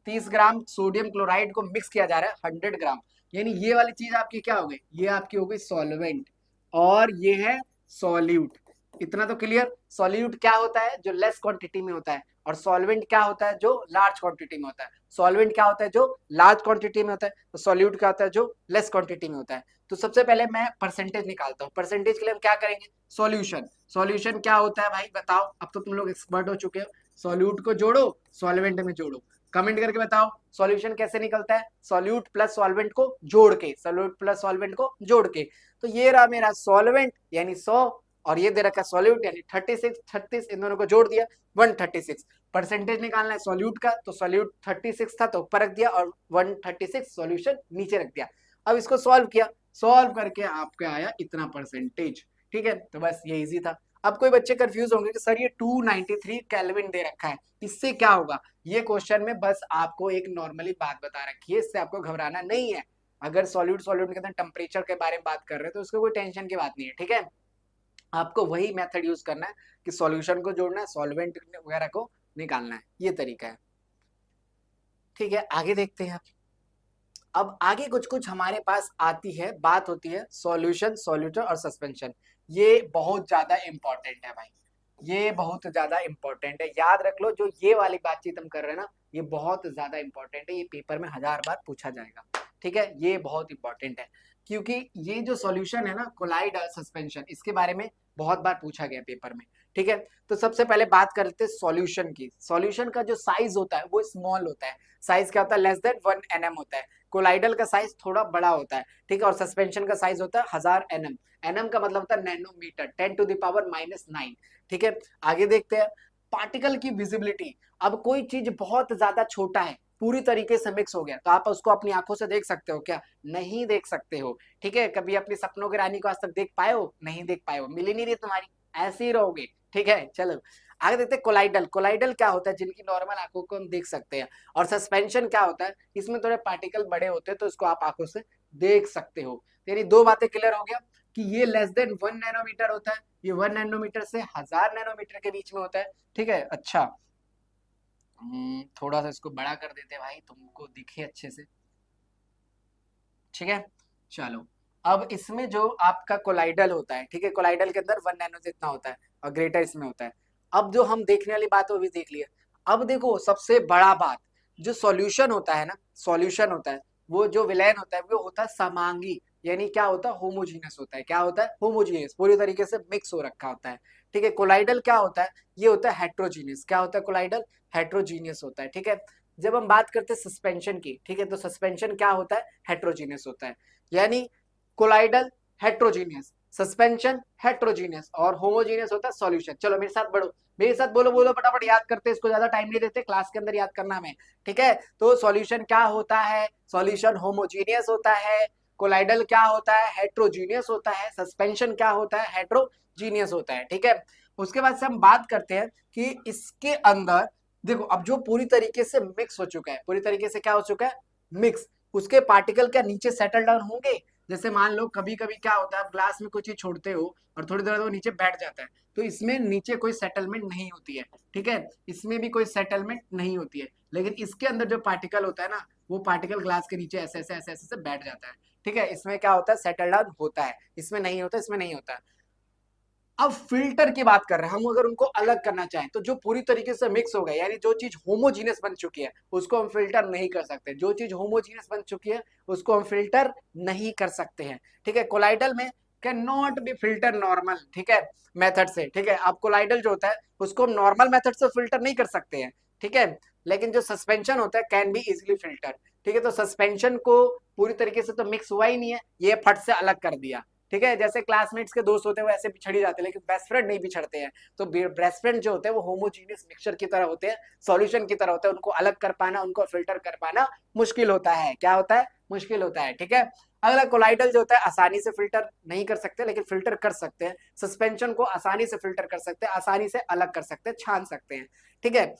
30 ग्राम सोडियम क्लोराइड को मिक्स किया जा रहा है 100 ग्राम, यानी ये वाली चीज आपकी क्या हो गई, ये आपकी हो गई सॉल्वेंट, और ये है सॉल्यूट। इतना तो क्लियर, सॉल्यूट क्या होता है, जो लेस क्वांटिटी में होता है, और सॉल्वेंट क्या होता है, जो लार्ज क्वांटिटी में होता है। सॉल्वेंट क्या होता है, जो लार्ज क्वांटिटी में होता है, तो सॉल्यूट क्या होता है, जो लेस क्वांटिटी में होता है। तो सबसे पहले मैं परसेंटेज निकालता हूँ, परसेंटेज के लिए हम क्या करेंगे, सॉल्यूशन। सॉल्यूशन क्या होता है भाई बताओ, अब तो तुम लोग एक्सपर्ट हो चुके हो, सॉल्यूट को जोड़ो सॉल्वेंट में जोड़ो, कमेंट करके बताओ सॉल्यूशन कैसे निकलता है, सॉल्यूट प्लस सॉल्वेंट को जोड़ के, सॉल्यूट प्लस सॉल्वेंट को जोड़ के। तो ये रहा मेरा सॉल्वेंट यानी 100, और ये दे रखा सॉल्यूट यानी 36, 36 इन दोनों को जोड़ दिया 136। परसेंटेज निकालना है सॉल्यूट का, तो सॉल्यूट 36 था तो ऊपर रख दिया, और 136 सॉल्यूशन नीचे रख दिया। अब इसको सॉल्व किया, सॉल्व करके आपका आया इतना परसेंटेज। ठीक है, तो बस ये इजी था। अब कोई बच्चे कंफ्यूज होंगे कि सर ये 293 केल्विन दे रखा है, इससे क्या होगा? ये क्वेश्चन में बस आपको एक नॉर्मली बात बता रखी है, इससे आपको घबराना नहीं है। अगर सॉल्यूट के अंदर टेम्परेचर के बारे में बात कर रहे हैं तो उसको कोई टेंशन की बात नहीं है, ठीक है। आपको वही मेथड यूज करना है कि सॉल्यूशन को जोड़ना है, सॉल्वेंट वगैरह को निकालना है, ये तरीका है, ठीक है। आगे देखते हैं। अब आगे कुछ कुछ हमारे पास आती है, बात होती है सॉल्यूशन, सॉल्यूटर और सस्पेंशन। ये बहुत ज्यादा इंपॉर्टेंट है भाई, ये बहुत ज्यादा इंपॉर्टेंट है, याद रख लो। जो ये वाली बातचीत हम कर रहे हैं ना, ये बहुत ज्यादा इंपॉर्टेंट है, ये पेपर में 1000 बार पूछा जाएगा, ठीक है। ये बहुत इंपॉर्टेंट है क्योंकि ये जो सॉल्यूशन है ना, कोलाइड सस्पेंशन, इसके बारे में बहुत बार पूछा गया पेपर में, ठीक है। तो सबसे पहले बात करते हैं सॉल्यूशन की। सॉल्यूशन का जो साइज होता है वो स्मॉल होता है, साइज क्या होता है, लेस देन 1 nm होता है। कोलाइडल का साइज थोड़ा बड़ा होता है, ठीक है। और सस्पेंशन का साइज होता है 1000 nm, एनएम का मतलब होता है नैनोमीटर, 10⁻⁻⁹, ठीक है। आगे देखते हैं पार्टिकल की विजिबिलिटी। अब कोई चीज बहुत ज्यादा छोटा है, पूरी तरीके से मिक्स हो गया, तो आप उसको अपनी आंखों से देख सकते हो क्या? नहीं देख सकते हो, ठीक है। कभी अपनी सपनों की रानी को आज तक देख पाए हो? नहीं देख पाए हो, मिली नहीं रही तुम्हारी, ऐसे ही रहोगे, ठीक है। चलो आगे देखते हैं कोलाइडल। कोलाइडल क्या होता है? जिनकी नॉर्मल आंखों को हम देख सकते हैं। और सस्पेंशन क्या होता है? इसमें थोड़े पार्टिकल बड़े होते हैं, तो इसको आप आंखों से देख सकते हो। यानी दो बातें क्लियर हो गया कि ये लेस देन 1 नैनोमीटर होता है, ये 1 नैनोमीटर से 1000 नैनोमीटर के बीच में होता है, ठीक है। अच्छा, थोड़ा सा इसको बड़ा कर देते भाई, तुमको दिखे अच्छे से, ठीक है। चलो, अब इसमें जो आपका कोलाइडल होता है, ठीक है, कोलाइडल के अंदर 1 नैनो जितना होता है और ग्रेटर इसमें होता है। अब जो हम देखने वाली बात है वो भी देख लिया। अब देखो सबसे बड़ा बात, जो सॉल्यूशन होता है ना, सॉल्यूशन होता है, वो जो विलयन होता है वो होता है समांगी। यानी क्या होता है? होमोजीनियस होता है। क्या होता है? होमोजीनियस, पूरी तरीके से मिक्स हो रखा होता है, ठीक है। कोलाइडल क्या होता है? ये होता है हेट्रोजीनियस। क्या होता है कोलाइडल? हेट्रोजीनियस होता है, ठीक है। जब हम बात करते हैं सस्पेंशन की, ठीक है, तो सस्पेंशन क्या होता है? हेट्रोजीनियस होता है। यानी कोलाइडल हेट्रोजीनियस, सस्पेंशन हेट्रोजीनियस, और होमोजीनियस होता है सॉल्यूशन। चलो मेरे साथ बढ़ो, मेरे साथ बोलो बोलो फटाफट, याद करते हैं इसको, ज्यादा टाइम नहीं देते, क्लास के अंदर याद करना हमें, ठीक है। तो सॉल्यूशन क्या होता है? सॉल्यूशन होमोजीनियस होता है। कोलाइडल क्या होता है? हेट्रोजीनियस होता है। सस्पेंशन क्या होता है? हेट्रोजीनियस होता है, ठीक है। उसके बाद से हम बात करते हैं कि इसके अंदर देखो, अब जो पूरी तरीके से मिक्स हो चुका है, पूरी तरीके से क्या हो चुका है? मिक्स। उसके पार्टिकल क्या नीचे सेटल डाउन होंगे? जैसे मान लो कभी कभी क्या होता है, आप ग्लास में कोई चीज छोड़ते हो और थोड़ी देर बाद वो नीचे बैठ जाता है, तो इसमें नीचे कोई सेटलमेंट नहीं होती है, ठीक है। इसमें भी कोई सेटलमेंट नहीं होती है, लेकिन इसके अंदर जो पार्टिकल होता है ना, वो पार्टिकल ग्लास के नीचे ऐसे ऐसे ऐसे ऐसे से बैठ जाता है, ठीक है। इसमें क्या होता है? सेटल डाउन होता है, इसमें नहीं होता, इसमें नहीं होता। अब फिल्टर की बात कर रहे हैं हम, अगर उनको अलग करना चाहें तो जो पूरी तरीके से मिक्स हो गया, यानी जो चीज होमोजीनियस बन चुकी है उसको हम फिल्टर नहीं कर सकते। जो चीज होमोजीनियस बन चुकी है उसको हम फिल्टर नहीं कर सकते हैं, ठीक है। कोलाइडल में can not be filter normal, ठीक है, मेथड से, ठीक है। अब कोलाइडल जो होता है उसको नॉर्मल मेथड से फिल्टर नहीं कर सकते हैं, ठीक है। लेकिन जो सस्पेंशन होता है कैन बी इजिली फिल्टर, ठीक है। तो सस्पेंशन को पूरी तरीके से तो मिक्स हुआ ही नहीं है, ये फट से अलग कर दिया, ठीक है। जैसे क्लासमेट्स के दोस्त होते हैं वो ऐसे पिछड़ ही जाते हैं, लेकिन बेस्ट फ्रेंड नहीं पिछड़ते हैं। तो बेस्ट फ्रेंड जो होते हैं वो होमोजीनियस मिक्सचर की तरह होते हैं, सॉल्यूशन की तरह होते हैं। उनको अलग कर पाना, उनको फिल्टर कर पाना मुश्किल होता है। क्या होता है? मुश्किल होता है, ठीक है। अगला कोलाइडल जो होता है आसानी से फिल्टर नहीं कर सकते, लेकिन फिल्टर कर सकते हैं। सस्पेंशन को आसानी से फिल्टर कर सकते हैं, आसानी से अलग कर सकते हैं, छान सकते हैं, ठीक है।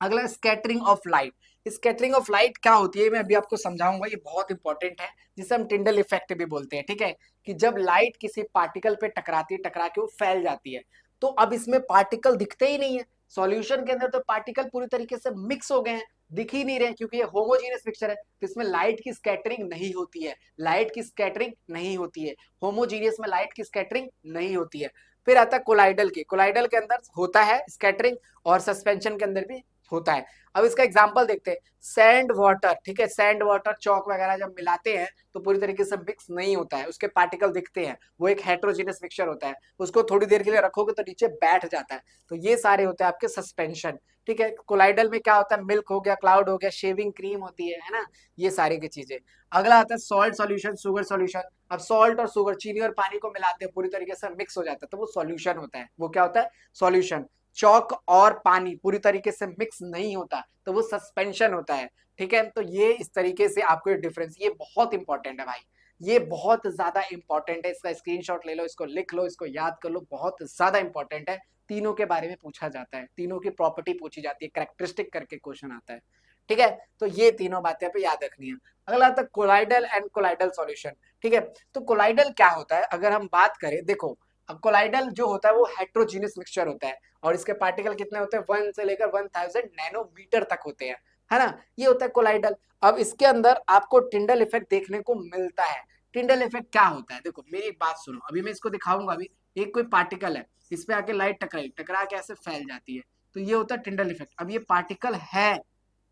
अगला scattering of light. Scattering of light क्या होती है मैं अभी आपको समझाऊंगा, ये बहुत इंपॉर्टेंट है, जिसे हम टिंडल इफेक्ट भी बोलते हैं, ठीक है। कि जब लाइट किसी पार्टिकल पे टकराती है, टकरा के वो फैल जाती है, तो अब इसमें पार्टिकल दिखते ही नहीं है। सॉल्यूशन के अंदर तो पार्टिकल पूरी तरीके से मिक्स हो गए हैं, दिख ही नहीं रहे, क्योंकि ये होमोजीनियस मिक्सचर है, तो इसमें लाइट की स्कैटरिंग नहीं होती है, लाइट की स्कैटरिंग नहीं होती है। होमोजीनियस में लाइट की स्कैटरिंग नहीं होती है। फिर आता है कोलाइडल की। कोलाइडल के अंदर होता है स्कैटरिंग, और सस्पेंशन के अंदर भी होता है। अब इसका एग्जांपल देखते हैं, सैंड वाटर, ठीक है। सैंड वाटर चौक वगैरह जब मिलाते हैं तो पूरी तरीके से मिक्स नहीं होता है, उसके पार्टिकल दिखते हैं, वो एक हेट्रोजीनियस मिक्सचर होता है। उसको थोड़ी देर के लिए रखोगे तो नीचे बैठ जाता है। तो ये सारे होते हैं आपके सस्पेंशन, ठीक है। कोलाइडल में क्या होता है? मिल्क हो गया, क्लाउड हो गया, शेविंग क्रीम होती है ना, ये सारी की चीजें। अगला आता है सॉल्ट सॉल्यूशन, शुगर सॉल्यूशन। अब सॉल्ट और शुगर, चीनी और पानी को मिलाते हैं, पूरी तरीके से मिक्स हो जाता है, तो वो सॉल्यूशन होता है। वो क्या होता है? सॉल्यूशन। चौक और पानी पूरी तरीके से मिक्स नहीं होता, तो वो सस्पेंशन होता है, ठीक है। तो ये इस तरीके से आपको डिफरेंस, ये बहुत इंपॉर्टेंट है भाई, ये बहुत ज्यादा इंपॉर्टेंट है, इसका स्क्रीनशॉट ले लो, इसको लिख लो, इसको याद कर लो, बहुत ज्यादा इंपॉर्टेंट है। तीनों के बारे में पूछा जाता है, तीनों की प्रॉपर्टी पूछी जाती है, कैरेक्टरिस्टिक करके क्वेश्चन आता है। ठीक है, तो ये तीनों बातें पे याद रखनी है। अगला आता है कोलाइडल एंड कोलाइडल सॉल्यूशन। ठीक है, तो कोलाइडल क्या होता है, अगर हम बात करें, देखो अब कोलाइडल जो होता है वो हेट्रोजीनियस मिक्सचर होता है, और इसके पार्टिकल कितने होते हैं, 1 से लेकर 1000 नैनोमीटर तक होते हैं, है ना, ये होता है कोलाइडल। अब इसके अंदर आपको टिंडल इफेक्ट देखने को मिलता है। टिंडल इफेक्ट क्या होता है, देखो मेरी एक बात सुनो, अभी मैं इसको दिखाऊंगा। अभी एक कोई पार्टिकल है, इस पे आके लाइट टकराई, टकरा के ऐसे फैल जाती है, तो ये होता है टिंडल इफेक्ट। अब ये पार्टिकल है,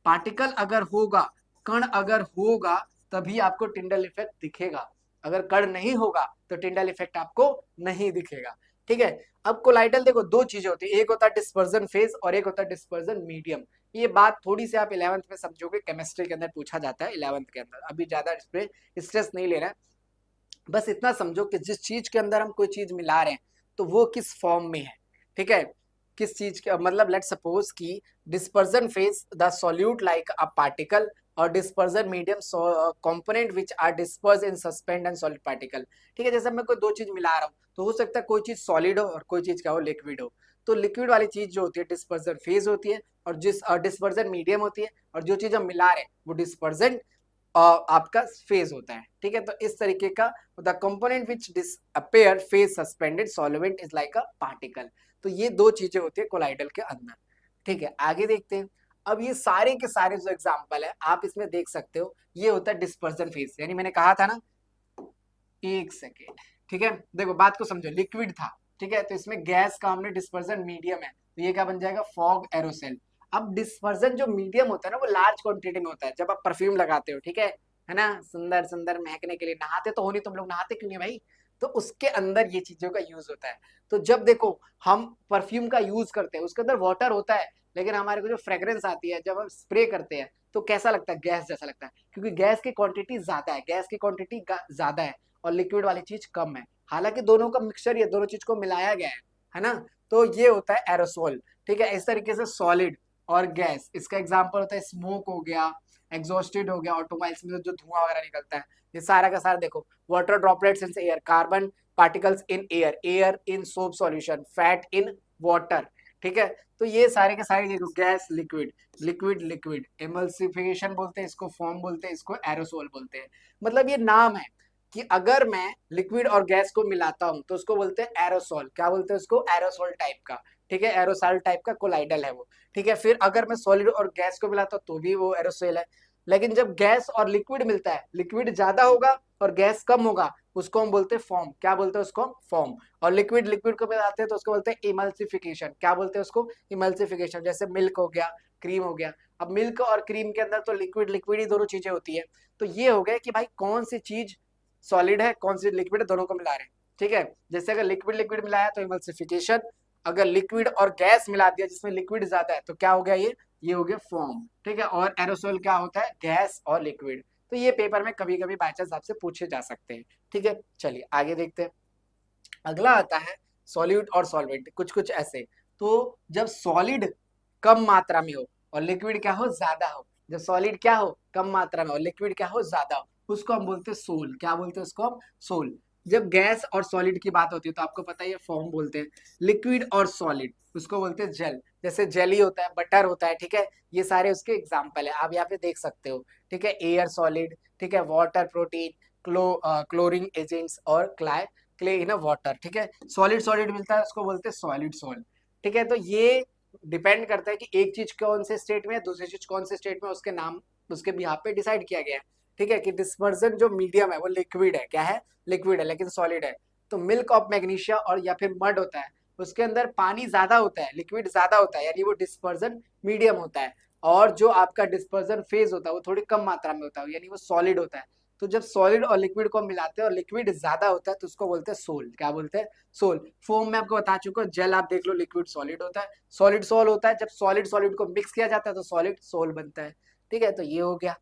पार्टिकल अगर होगा, कण अगर होगा, तभी आपको टिंडल इफेक्ट दिखेगा, अगर कण नहीं होगा तो टिंडल इफेक्ट आपको नहीं दिखेगा। ठीक है, अब कोलाइडल देखो दो चीजें होती है, एक होता है डिस्पर्जन फेज और एक होता है डिस्पर्जन मीडियम। ये बात थोड़ी सी आप 11th में समझोगे, केमिस्ट्री के अंदर पूछा जाता है 11th के अंदर, अभी ज्यादा इस पे स्ट्रेस नहीं ले रहा है। बस इतना समझो कि जिस चीज के अंदर हम कोई चीज मिला रहे हैं तो वो किस फॉर्म में है। ठीक है, किस चीज के, मतलब लेट सपोज कि dispersion phase the solute like a particle, और dispersion medium component which are disperse in suspend and solid particle. ठीक है, जैसे मैं कोई दो चीज मिला रहा हूँ, तो हो सकता है कोई चीज सॉलिड हो और कोई चीज क्या हो, लिक्विड हो। तो लिक्विड वाली चीज जो होती है डिस्पर्जन फेज होती है, और जिस डिस्पर्जन मीडियम होती है, और जो चीज हम मिला रहे हैं वो डिस्पर्जन आपका फेज होता है। ठीक है, तो इस तरीके का the component which disappear phase suspended solvent is like a particle. तो ये दो चीजें होती है कोलाइडल के अंदर। ठीक है, आगे देखते हैं। अब ये सारे के सारे जो एग्जांपल है आप इसमें देख सकते हो, ये होता है डिस्पर्जन फेज, यानी मैंने कहा था ना, एक सेकेंड। ठीक है, देखो बात को समझो, लिक्विड था, ठीक है, तो इसमें गैस का हमने डिस्पर्जन मीडियम है, तो ये क्या बन जाएगा, फॉग एरोसेल। अब डिस्पर्जन जो मीडियम होता है ना, वो लार्ज क्वांटिटी में होता है, जब आप परफ्यूम लगाते हो, ठीक है ना, सुंदर सुंदर महकने के लिए, नहाते तो हो नहीं, तुम लोग नहाते क्यों नहीं भाई, तो उसके अंदर ये चीजों का यूज होता है। तो जब देखो हम परफ्यूम का यूज करते हैं, उसके अंदर वाटर होता है, लेकिन हमारे को जो फ्रेग्रेंस आती है जब हम स्प्रे करते हैं, तो कैसा लगता है, गैस जैसा लगता है, क्योंकि गैस की क्वांटिटी ज्यादा है, गैस की क्वांटिटी ज्यादा है, और लिक्विड वाली चीज कम है। हालांकि दोनों का मिक्सचर, ये दोनों चीज को मिलाया गया है ना, तो ये होता है एरोसोल। ठीक है, इस तरीके से सॉलिड और गैस, इसका एग्जांपल होता है स्मोक हो गया, एग्जॉस्टेड हो गया, ऑटोमोबाइल्स में जो धुआं वगैरह निकलता है, ये सारा का सारा देखो, water droplets in air, carbon particles in air, air in soap solution, fat in water. ठीक है, तो ये सारे के सारे देखो, gas liquid, liquid liquid, emulsification बोलते हैं इसको, फॉर्म बोलते हैं इसको, एरोसोल बोलते हैं। मतलब ये नाम है कि अगर मैं लिक्विड और गैस को मिलाता हूं तो उसको बोलते हैं एरोसोल, क्या बोलते हैं उसको, एरोसोल टाइप का। ठीक है, एरोसोल टाइप का कोलाइडल है वो। ठीक है, फिर अगर मैं सॉलिड और गैस को मिलाता हूं तो भी वो एरोसोल है। लेकिन जब गैस और लिक्विड मिलता है, लिक्विड ज्यादा होगा और गैस कम होगा, उसको हम बोलते हैं फॉर्म, क्या बोलते हैं उसको, फॉर्म। और लिक्विड लिक्विड को मिलाते हैं तो उसको बोलते हैं इमल्सिफिकेशन, क्या बोलते हैं उसको, इमल्सिफिकेशन। जैसे मिल्क हो गया, क्रीम हो गया, अब मिल्क और क्रीम के अंदर तो लिक्विड लिक्विड ही दोनों चीजें होती है। तो ये हो गया कि भाई कौन सी चीज सॉलिड है, कौन सी लिक्विड है, दोनों को मिला रहे हैं। ठीक है, जैसे अगर लिक्विड लिक्विड मिलाया तो इमल्सिफिकेशन, अगर लिक्विड और गैस मिला दिया जिसमें लिक्विड ज्यादा है तो क्या हो गया, ये हो गया फॉर्म। ठीक है, और एरोसोल क्या होता है, गैस और लिक्विड। तो ये पेपर में कभी कभी बाई चांस आपसे पूछे जा सकते हैं। ठीक है, चलिए आगे देखते हैं। अगला आता है सॉल्यूट और सॉल्वेंट, कुछ कुछ ऐसे। तो जब सॉलिड कम मात्रा में हो और लिक्विड क्या हो, ज्यादा हो, जब सॉलिड क्या हो, कम मात्रा में, और लिक्विड क्या हो, ज्यादा हो, उसको हम बोलते हैं सोल, क्या बोलते हैं उसको हम, सोल। जब गैस और सॉलिड की बात होती है तो आपको पता है ये फॉर्म बोलते हैं। लिक्विड और सॉलिड उसको बोलते हैं जेल, जैसे जेली होता है, बटर होता है। ठीक है, ये सारे उसके एग्जाम्पल है, आप यहाँ पे देख सकते हो। ठीक है, एयर सॉलिड, ठीक है, वाटर प्रोटीन, क्लोरिंग एजेंट्स, और क्ले इन अ वाटर। ठीक है, सॉलिड सॉलिड मिलता है उसको बोलते हैं सॉलिड सोल। ठीक है, तो ये डिपेंड करता है कि एक चीज कौन से स्टेट में है, दूसरी चीज कौन से स्टेट में, उसके नाम उसके भी यहाँ पे डिसाइड किया गया है। ठीक है, कि डिस्पर्जन जो मीडियम है वो लिक्विड है, क्या है, लिक्विड है लेकिन सॉलिड है। तो मिल्क ऑफ मैग्नीशिया और या फिर मड होता है, उसके अंदर पानी ज्यादा होता है, लिक्विड ज्यादा होता है, यानी वो डिस्पर्जन मीडियम होता है। और जो आपका डिस्पर्जन फेज होता है वो थोड़ी कम मात्रा में होता है, यानी वो सॉलिड होता है। तो जब सॉलिड और लिक्विड को मिलाते हैं और लिक्विड ज्यादा होता है तो उसको बोलते हैं सोल, क्या बोलते हैं, सोल। फोम में आपको बता चुका हूँ, जेल आप देख लो, लिक्विड सॉलिड होता है, सॉलिड सोल होता है। जब सॉलिड सॉलिड को मिक्स किया जाता है तो सॉलिड सोल बनता है। ठीक है, तो ये हो गया।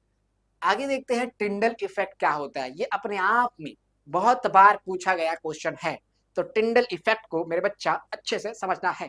आगे देखते हैं टिंडल इफेक्ट क्या होता है, ये अपने आप में बहुत बार पूछा गया क्वेश्चन है। तो टिंडल इफेक्ट को मेरे बच्चा अच्छे से समझना है।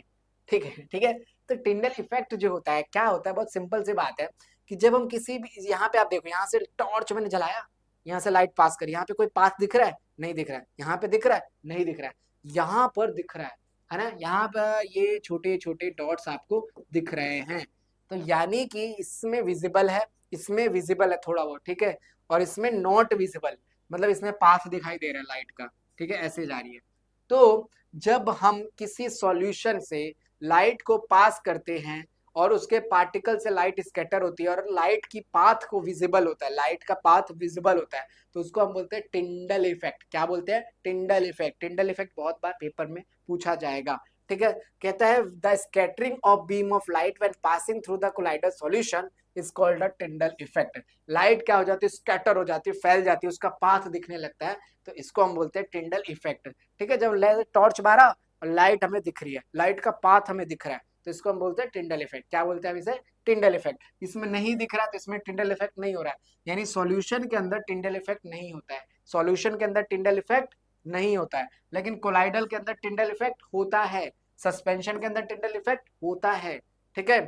ठीक है, ठीक है, तो टिंडल इफेक्ट जो होता है, क्या होता है, बहुत सिंपल सी बात है कि जब हम किसी भी, यहाँ पे आप देखो, यहाँ से टॉर्च मैंने जलाया, यहाँ से लाइट पास करी, यहाँ पे कोई पाथ दिख रहा है? नहीं दिख रहा है। यहाँ पे दिख रहा है? नहीं दिख रहा है। यहाँ पर दिख रहा है ना? यहाँ पर ये छोटे छोटे डॉट्स आपको दिख रहे हैं। तो यानी कि इसमें विजिबल है, इसमें विजिबल है थोड़ा बहुत, ठीक है, और इसमें नॉट विजिबल, मतलब इसमें पाथ दिखाई दे रहा है लाइट का, ठीक है, ऐसे जा रही है। तो जब हम किसी सॉल्यूशन से लाइट को पास करते हैं और उसके पार्टिकल से लाइट स्कैटर होती है और लाइट की पाथ को विजिबल होता है, लाइट का पाथ विजिबल होता है, तो उसको हम बोलते हैं टिंडल इफेक्ट। क्या बोलते हैं? Tyndall effect. टिंडल इफेक्ट बहुत बार पेपर में पूछा जाएगा, ठीक है। कहता है the scattering of beam of light when passing through the collider solution is called a Tyndall effect. Light क्या हो जाती है? स्कैटर हो जाती है, फैल जाती है, उसका पाथ दिखने लगता है, तो इसको हम बोलते हैं टिंडल इफेक्ट, ठीक है। जब टॉर्च मारा और लाइट हमें दिख रही है, लाइट का पाथ हमें दिख रहा है, तो इसको हम बोलते हैं टिंडल इफेक्ट। क्या बोलते हैं हम इसे? Tyndall effect. इसमें नहीं दिख रहा तो इसमें टिंडल इफेक्ट नहीं हो रहा है, यानी सॉल्यूशन के अंदर टिंडल इफेक्ट नहीं होता है, सॉल्यूशन के अंदर टिंडल इफेक्ट नहीं होता है। लेकिन कोलाइडल के अंदर टिंडल इफेक्ट होता है, सस्पेंशन के अंदर टिंडल इफेक्ट होता है, ठीक है।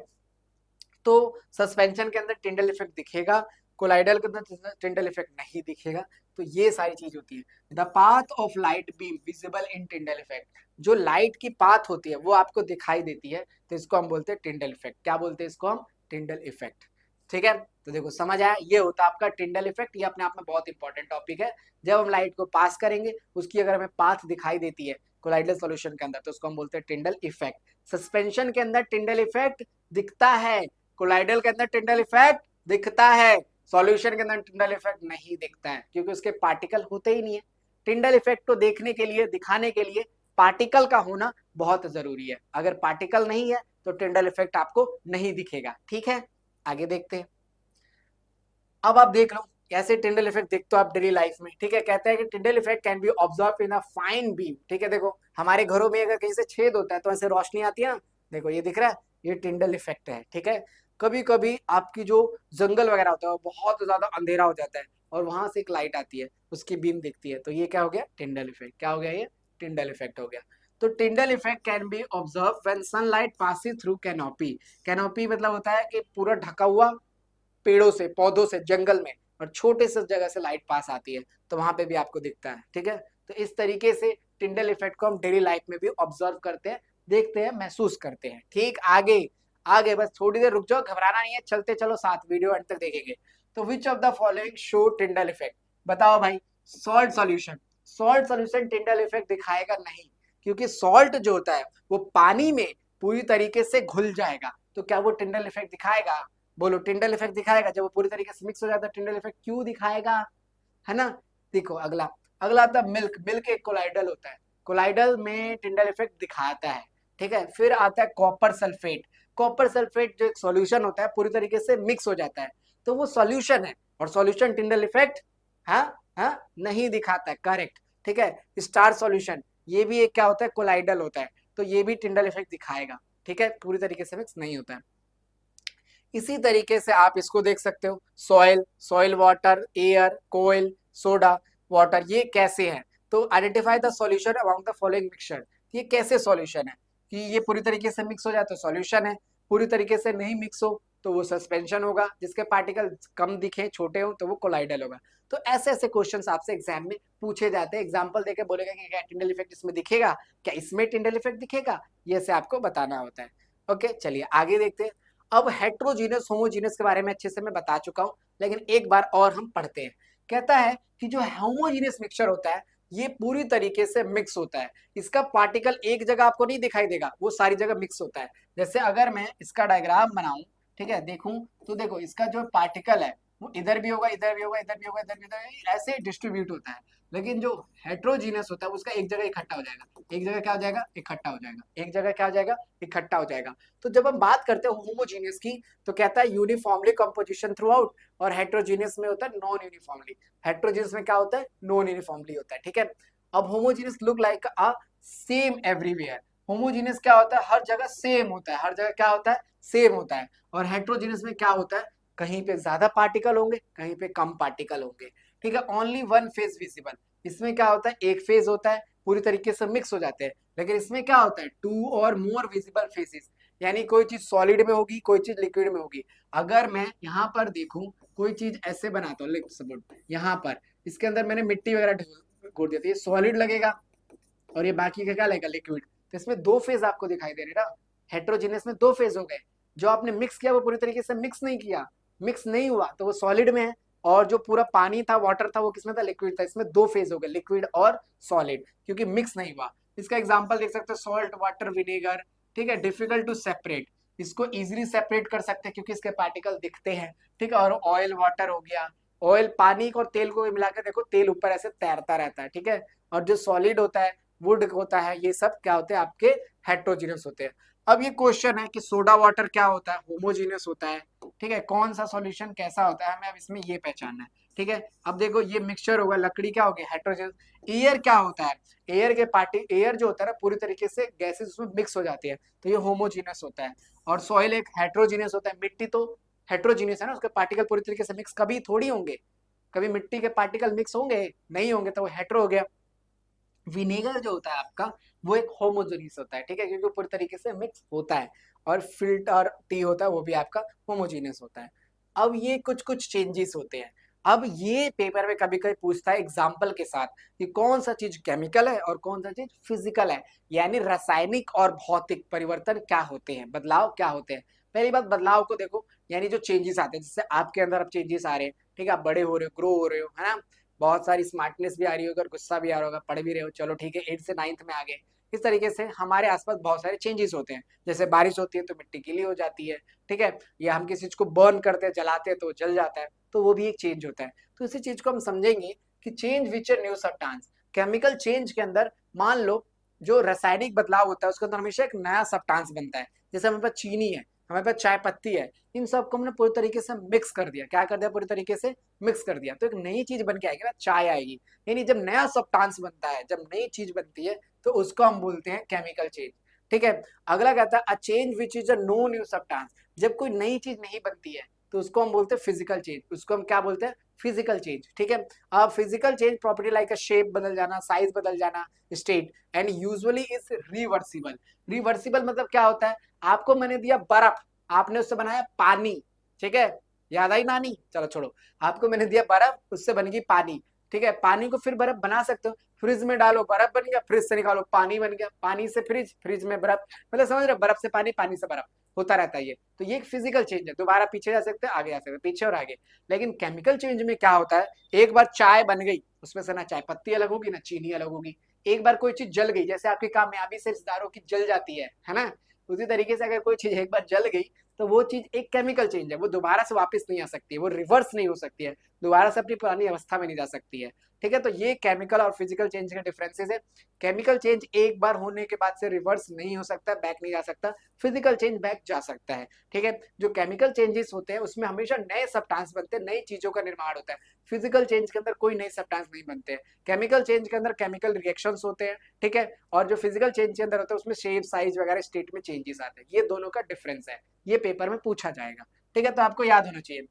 तो सस्पेंशन के अंदर टिंडल इफेक्ट दिखेगा, कोलाइडल के अंदर टिंडल इफेक्ट नहीं दिखेगा। तो ये सारी चीज होती है। The path of light beam visible in Tyndall effect, जो लाइट की पाथ होती है वो आपको दिखाई देती है, तो इसको हम बोलते हैं टिंडल इफेक्ट। क्या बोलते हैं इसको हम? टिंडल इफेक्ट, ठीक है। तो देखो समझ आया, ये होता है आपका टिंडल इफेक्ट। ये अपने आप में बहुत इंपॉर्टेंट टॉपिक है। जब हम लाइट को पास करेंगे, उसकी अगर हमें पाथ दिखाई देती है कोलाइडल सॉल्यूशन के अंदर, तो उसको हम बोलते हैं टिंडल इफेक्ट। सस्पेंशन के अंदर टिंडल इफेक्ट दिखता है, कोलाइडल के अंदर टिंडल इफेक्ट दिखता है, सॉल्यूशन के अंदर टिंडल इफेक्ट नहीं दिखता है, क्योंकि उसके पार्टिकल होते ही नहीं है। टिंडल इफेक्ट को देखने के लिए, दिखाने के लिए पार्टिकल का होना बहुत जरूरी है। अगर पार्टिकल नहीं है तो टिंडल इफेक्ट आपको नहीं दिखेगा, ठीक है। आगे देखते हैं। अब आप देख लो कैसे टिंडल इफेक्ट दिखते हो आप डेली लाइफ में, ठीक है। कहते हैं कि Tyndall effect can be observe in a fine beam, ठीक है। देखो हमारे घरों में अगर कहीं से छेद होता है तो ऐसे रोशनी आती है ना, देखो ये दिख रहा है, ये टिंडल इफेक्ट है, ठीक है। कभी कभी आपकी जो जंगल वगैरह होता है वो बहुत ज्यादा अंधेरा हो जाता है और वहां से एक लाइट आती है, उसकी बीम दिखती है, तो ये क्या हो गया? Tyndall effect. क्या हो गया? ये टिंडल इफेक्ट हो गया। तो Tyndall effect can be observe when sunlight passes through canopy. Canopy मतलब होता है कि पूरा ढका हुआ पेड़ों से, पौधों से, जंगल में, और छोटे से जगह से लाइट पास आती है, तो वहां पे भी आपको दिखता है, ठीक है। तो इस तरीके से टिंडल इफेक्ट को हम डेली लाइफ में भी ऑब्जर्व करते हैं, देखते हैं, महसूस करते हैं, ठीक। आगे आगे बस थोड़ी देर रुक जाओ, घबराना नहीं है, चलते चलो साथ, वीडियो अंत तक देखेंगे। तो which of the following show Tyndall effect? बताओ भाई। Salt solution, salt solution Tyndall effect दिखाएगा नहीं, क्योंकि सॉल्ट जो होता है वो पानी में पूरी तरीके से घुल जाएगा, तो क्या वो टिंडल इफेक्ट दिखाएगा? बोलो, टिंडल इफेक्ट दिखाएगा। जब वो पूरी तरीके से मिक्स हो जाता है टिंडल इफेक्ट क्यों दिखाएगा, है ना। देखो अगला, अगला आता है मिल्क। मिल्क एक कोलाइडल होता है, कोलाइडल में टिंडल इफेक्ट दिखाता है, ठीक है। फिर आता है कॉपर सल्फेट। कॉपर सल्फेट जो एक सॉल्यूशन होता है पूरी तरीके से मिक्स हो जाता है, तो वो सॉल्यूशन है, और सॉल्यूशन टिंडल इफेक्ट हाँ हाँ नहीं दिखाता है, करेक्ट, ठीक है। स्टार सॉल्यूशन, ये भी एक क्या होता है? कोलाइडल होता है, तो ये भी टिंडल इफेक्ट दिखाएगा, ठीक है, पूरी तरीके से मिक्स नहीं होता है। इसी तरीके से आप इसको देख सकते हो, सॉइल, सॉइल वाटर, एयर, कोयल, सोडा वाटर, ये कैसे है? तो identify the solution among the following mixture. ये कैसे सॉल्यूशन है? कि ये पूरी तरीके से मिक्स हो जाए तो सॉल्यूशन है, पूरी तरीके से नहीं मिक्स हो तो वो सस्पेंशन होगा, जिसके पार्टिकल कम दिखे, छोटे हो, तो वो कोलाइडल होगा। तो ऐसे ऐसे क्वेश्चंस आपसे एग्जाम में पूछे जाते हैं। एग्जाम्पल देके बोलेगा कि क्या टिंडल इफेक्ट इसमें दिखेगा, क्या इसमें टिंडल इफेक्ट दिखेगा, ये से आपको बताना होता है। ओके, चलिए आगे देखते हैं। अब हेट्रोजीनियस होमोजीनियस के बारे में अच्छे से मैं बता चुका हूं, लेकिन एक बार और हम पढ़ते हैं। कहता है कि जो होमोजीनियस मिक्सचर होता है ये पूरी तरीके से मिक्स होता है, इसका पार्टिकल एक जगह आपको नहीं दिखाई देगा, वो सारी जगह मिक्स होता है। जैसे अगर मैं इसका डायग्राम बनाऊं, ठीक है, देखूं तो देखो इसका जो पार्टिकल है वो इधर भी होगा, इधर भी होगा, इधर भी होगा, इधर भी होगा, ऐसे डिस्ट्रीब्यूट होता है। लेकिन जो हेट्रोजीनियस होता है उसका एक जगह इकट्ठा हो जाएगा, एक जगह क्या हो जाएगा? इकट्ठा हो जाएगा, एक जगह क्या हो जाएगा? इकट्ठा हो जाएगा। तो जब हम बात करते हैं होमोजीनियस की, तो कहता है यूनिफॉर्मली कंपोजिशन थ्रू आउट, और हेट्रोजीनियस में होता है नॉन यूनिफॉर्मली। हेट्रोजीनियस में क्या होता है? नॉन यूनिफॉर्मली होता है, ठीक है। अब होमोजीनियस लुक लाइक अ सेम एवरीवेयर। होमोजीनियस क्या होता है? हर जगह सेम होता है, हर जगह क्या होता है? सेम होता है। और हेट्रोजीनियस में क्या होता है? कहीं पे ज्यादा पार्टिकल होंगे, कहीं पे कम पार्टिकल होंगे, ठीक है। Only one phase visible. इसमें क्या होता है? एक फेज होता है, पूरी तरीके से मिक्स हो जाते हैं। लेकिन इसमें क्या होता है? टू और मोर विजिबल फेसेस, यानी कोई चीज सॉलिड में होगी, कोई चीज लिक्विड में होगी। अगर मैं यहाँ पर देखूं, कोई चीज ऐसे बनाता हूँ, सपोज यहाँ पर इसके अंदर मैंने मिट्टी वगैरह घोल दिया, तो ये सॉलिड लगेगा और ये बाकी का क्या लगेगा, लिक्विड। तो इसमें दो फेज आपको दिखाई दे रहे ना, हेट्रोजीनियस में दो फेज हो गए। जो आपने मिक्स किया वो पूरी तरीके से मिक्स नहीं किया, मिक्स नहीं हुआ तो वो सॉलिड में है, और जो पूरा पानी था, वाटर था, वो किसमें था, लिक्विड था। इसमें दो फेज हो गए, लिक्विड और सॉलिड, क्योंकि मिक्स नहीं हुआ। इसका एग्जाम्पल देख सकते हो, सॉल्ट, वाटर, विनेगर। ठीक है, डिफिकल्ट टू सेपरेट, इसको इजिली सेपरेट कर सकते हैं क्योंकि इसके पार्टिकल दिखते हैं। ठीक है, और ऑयल वाटर हो गया, ऑयल पानी और तेल को मिलाकर देखो, तेल ऊपर ऐसे तैरता रहता है। ठीक है, और जो सॉलिड होता है, वुड होता है, ये सब क्या होते हैं आपके, हेट्रोजीनियस होते हैं। अब ये क्वेश्चन है कि सोडा वाटर क्या होता है, होमोजीनियस होता है। ठीक है, कौन सा सॉल्यूशन कैसा होता है, हमें अब इसमें ये पहचानना है। ठीक है, अब देखो ये मिक्सचर होगा, लकड़ी क्या होगी, हेट्रोजीनियस। एयर क्या होता है, एयर के पार्टी, एयर जो होता है ना, पूरी तरीके से गैसेस उसमें मिक्स हो जाती है, तो ये होमोजीनियस होता है। और सॉइल एक हेट्रोजीनियस होता है, मिट्टी तो हेट्रोजीनियस है ना, उसके पार्टिकल पूरी तरीके से मिक्स कभी थोड़ी होंगे, कभी मिट्टी के पार्टिकल मिक्स होंगे, नहीं होंगे, तो वो हेट्रो हो गया। विनेगर जो होता है आपका, वो एक होमोजेनियस होता है। ठीक है, क्योंकि पूरी तरीके से मिक्स होता है। और फिल्टर टी होता है, वो भी आपका होमोजेनियस होता है। अब ये कुछ कुछ चेंजेस होते हैं। अब ये पेपर में कभी कभी पूछता है एग्जाम्पल के साथ कि कौन सा चीज केमिकल है और कौन सा चीज फिजिकल है, यानी रासायनिक और भौतिक परिवर्तन क्या होते हैं, बदलाव क्या होते हैं। पहली बात, बदलाव को देखो, यानी जो चेंजेस आते हैं, जैसे आपके अंदर अब चेंजेस आ रहे हैं। ठीक है, आप बड़े हो रहे हो, ग्रो हो रहे हो, है ना, बहुत सारी स्मार्टनेस भी आ रही होगी और गुस्सा भी आ रहा होगा, पढ़ भी रहे हो, चलो ठीक है, 8 से 9th में आ गए। इस तरीके से हमारे आसपास बहुत सारे चेंजेस होते हैं। जैसे बारिश होती है तो मिट्टी गीली हो जाती है। ठीक है, या हम किसी चीज को बर्न करते हैं, जलाते हैं तो वो जल जाता है, तो वो भी एक चेंज होता है। तो इसी चीज को हम समझेंगे कि change which new substance, chemical change के अंदर मान लो जो रासायनिक बदलाव होता है उसके अंदर हमेशा एक नया सब्सटेंस बनता है। जैसे हमारे पास चीनी है, हमारे पास चाय पत्ती है, इन सबको हमने पूरी तरीके से मिक्स कर दिया। क्या कर दिया, पूरी तरीके से मिक्स कर दिया, तो एक नई चीज बन के आएगी ना, चाय आएगी। यानी जब नया सब्सटेंस बनता है, जब नई चीज बनती है, तो उसको हम बोलते हैं केमिकल चेंज। ठीक है, अगला कहता है a change which is a no new substance, जब कोई नई चीज नहीं बनती है तो उसको हम बोलते हैं फिजिकल चेंज, उसको हम क्या बोलते हैं, फिजिकल चेंज। ठीक है, अब physical change property like shape बदल जाना, साइज बदल जाना, state, and usually is reversible. Reversible मतलब क्या होता है, आपको मैंने दिया बर्फ, आपने उससे बनाया पानी। ठीक है, याद आई नानी, चलो छोड़ो, आपको मैंने दिया बर्फ, उससे बन गई पानी। ठीक है, पानी को फिर बर्फ बना सकते हो, फ्रिज में डालो बर्फ बन गया, फ्रिज से निकालो पानी बन गया, पानी से फ्रिज, फ्रिज में बर्फ, मतलब समझ रहे हो, बर्फ से पानी, पानी से बर्फ, होता रहता है ये। तो ये एक फिजिकल चेंज है, दोबारा पीछे जा सकते हैं, आगे जा सकते हैं, पीछे और आगे। लेकिन केमिकल चेंज में क्या होता है, एक बार चाय बन गई, उसमें से ना चाय पत्ती अलग होगी ना चीनी अलग होगी। एक बार कोई चीज जल गई, जैसे आपकी कामयाबी से रिश्तेदारों की जल जाती है ना, उसी तरीके से अगर कोई चीज एक बार जल गई, तो वो चीज एक केमिकल चेंज है, वो दोबारा से वापस नहीं आ सकती है, वो रिवर्स नहीं हो सकती है, दोबारा से अपनी पुरानी अवस्था में नहीं जा सकती है। ठीक है, तो ये केमिकल और फिजिकल चेंज के डिफरेंसेस है। केमिकल चेंज एक बार होने के बाद से रिवर्स नहीं हो सकता, बैक नहीं जा सकता, फिजिकल चेंज बैक जा सकता है। ठीक है, जो केमिकल चेंजेस होते हैं उसमें हमेशा नए सब्सटेंस बनते हैं, नई चीजों का निर्माण होता है। फिजिकल चेंज के अंदर कोई नए सब्सटेंस नहीं बनते हैं। केमिकल चेंज के अंदर केमिकल रिएक्शंस होते हैं। ठीक है, और जो फिजिकल चेंज के अंदर होता है उसमें शेप, साइज वगैरह, स्टेट में चेंजेस आते हैं। ये दोनों का डिफरेंस है, ये पेपर में पूछा जाएगा। ठीक है, तो आपको याद होना चाहिए।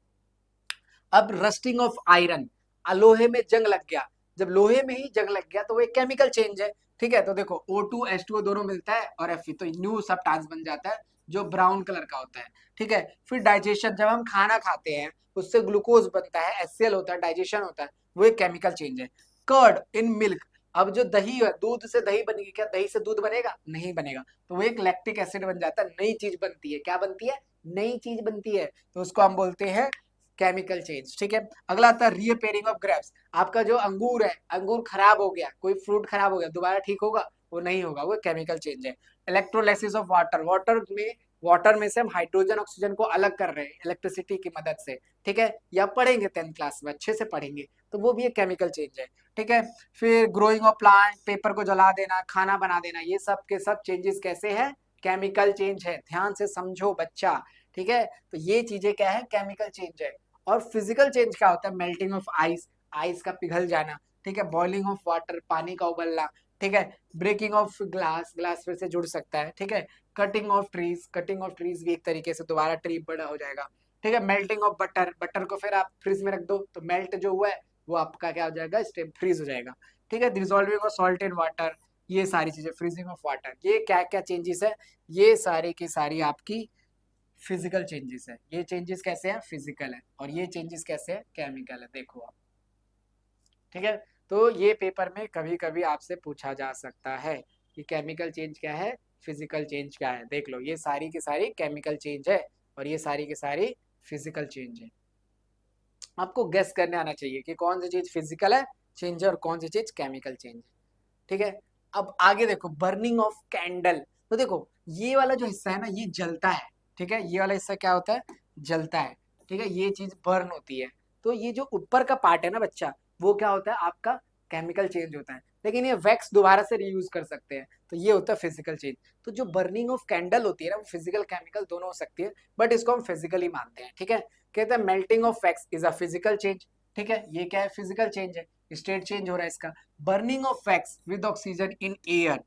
अब रस्टिंग ऑफ आयरन, लोहे में जंग लग गया, जब लोहे में ही जंग लग गया तो वो एक केमिकल चेंज है। ठीक है, तो देखो O2 H2O दोनों मिलता है और Fe, तो न्यू सब्सटेंस बन जाता है जो ब्राउन कलर का होता है। ठीक है, फिर डाइजेशन, जब हम खाना खाते हैं उससे ग्लूकोज बनता है, HCl होता है, डाइजेशन होता है, वो एक केमिकल चेंज है। कर्ड इन मिल्क, अब जो दही है, दूध से दही बनेगी, क्या दही से दूध बनेगा, नहीं बनेगा, तो वो एक लैक्टिक एसिड बन जाता है, नई चीज बनती है। क्या बनती है, नई चीज बनती है, तो उसको हम बोलते हैं केमिकल चेंज। ठीक है, अगला आता है रीअपेयरिंग ऑफ ग्रेप्स, आपका जो अंगूर है, अंगूर खराब हो गया, कोई फ्रूट खराब हो गया, दोबारा ठीक होगा, वो नहीं होगा, वो केमिकल चेंज है। इलेक्ट्रोलाइसिस ऑफ वाटर, वाटर में से हम हाइड्रोजन ऑक्सीजन को अलग कर रहे हैं इलेक्ट्रिसिटी की मदद से। ठीक है, या पढ़ेंगे 10th क्लास में, अच्छे से पढ़ेंगे, तो वो भी एक केमिकल चेंज है। ठीक है, फिर ग्रोइंग ऑफ प्लांट, पेपर को जला देना, खाना बना देना, ये सब के सब चेंजेस कैसे हैं, केमिकल चेंज है, ध्यान से समझो बच्चा। ठीक है, तो ये चीजें क्या है, केमिकल चेंज है। और फिजिकल चेंज क्या होता है, मेल्टिंग ऑफ आइस, आइस का पिघल जाना। ठीक है, बॉइलिंग ऑफ वाटर, पानी का उबलना। ठीक है, ब्रेकिंग ऑफ ग्लास, ग्लास फिर से जुड़ सकता है। ठीक है, cutting of trees, cutting of trees भी एक तरीके से दोबारा ट्री बड़ा हो जाएगा। ठीक है, मेल्टिंग ऑफ बटर, बटर को फिर आप फ्रिज में रख दो तो मेल्ट जो हुआ है वो आपका क्या हो जाएगा, स्टेप फ्रीज हो जाएगा। ठीक है, dissolving of salt in water, ये सारी चीजें, फ्रीजिंग ऑफ वाटर, ये क्या क्या चेंजेस है, ये सारी की सारी आपकी फिजिकल चेंजेस है। ये चेंजेस कैसे हैं, फिजिकल है, और ये चेंजेस कैसे है, केमिकल है। देखो आप, ठीक है। तो ये पेपर में कभी कभी आपसे पूछा जा सकता है कि केमिकल चेंज क्या है, फिजिकल चेंज क्या है। देख लो, ये सारी की सारी केमिकल चेंज है और ये सारी की सारी फिजिकल चेंज है। आपको गेस करने आना चाहिए कि कौन सी चीज फिजिकल है चेंज है और कौन सी चीज केमिकल चेंज है। ठीक है। अब आगे देखो, बर्निंग ऑफ कैंडल। तो देखो, ये वाला जो हिस्सा है ना, ये जलता है। ठीक है, ये वाला हिस्सा क्या होता है, जलता है। ठीक है, ये चीज बर्न होती है। तो ये जो ऊपर का पार्ट है ना बच्चा, वो क्या होता है आपका, केमिकल चेंज होता है। लेकिन ये वैक्स दोबारा से रीयूज कर सकते हैं, तो ये होता है फिजिकल चेंज। तो जो बर्निंग ऑफ कैंडल होती है ना, वो फिजिकल केमिकल दोनों हो सकती है, बट इसको हम फिजिकली मानते हैं। ठीक है। कहते हैं melting of wax is a physical change. ठीक है, ये क्या है, फिजिकल चेंज है, स्टेट चेंज हो रहा है इसका। Burning of wax with oxygen in air,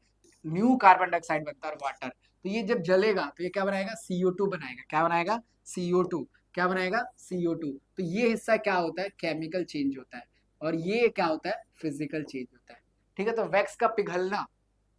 new carbon dioxide बनता है और वाटर। तो ये जब जलेगा तो ये क्या बनाएगा, CO2 बनाएगा। क्या बनाएगा, CO2। क्या बनाएगा, CO2। तो ये हिस्सा क्या होता है, केमिकल चेंज होता है, और ये क्या होता है, फिजिकल चेंज होता है। ठीक है। तो वैक्स का पिघलना,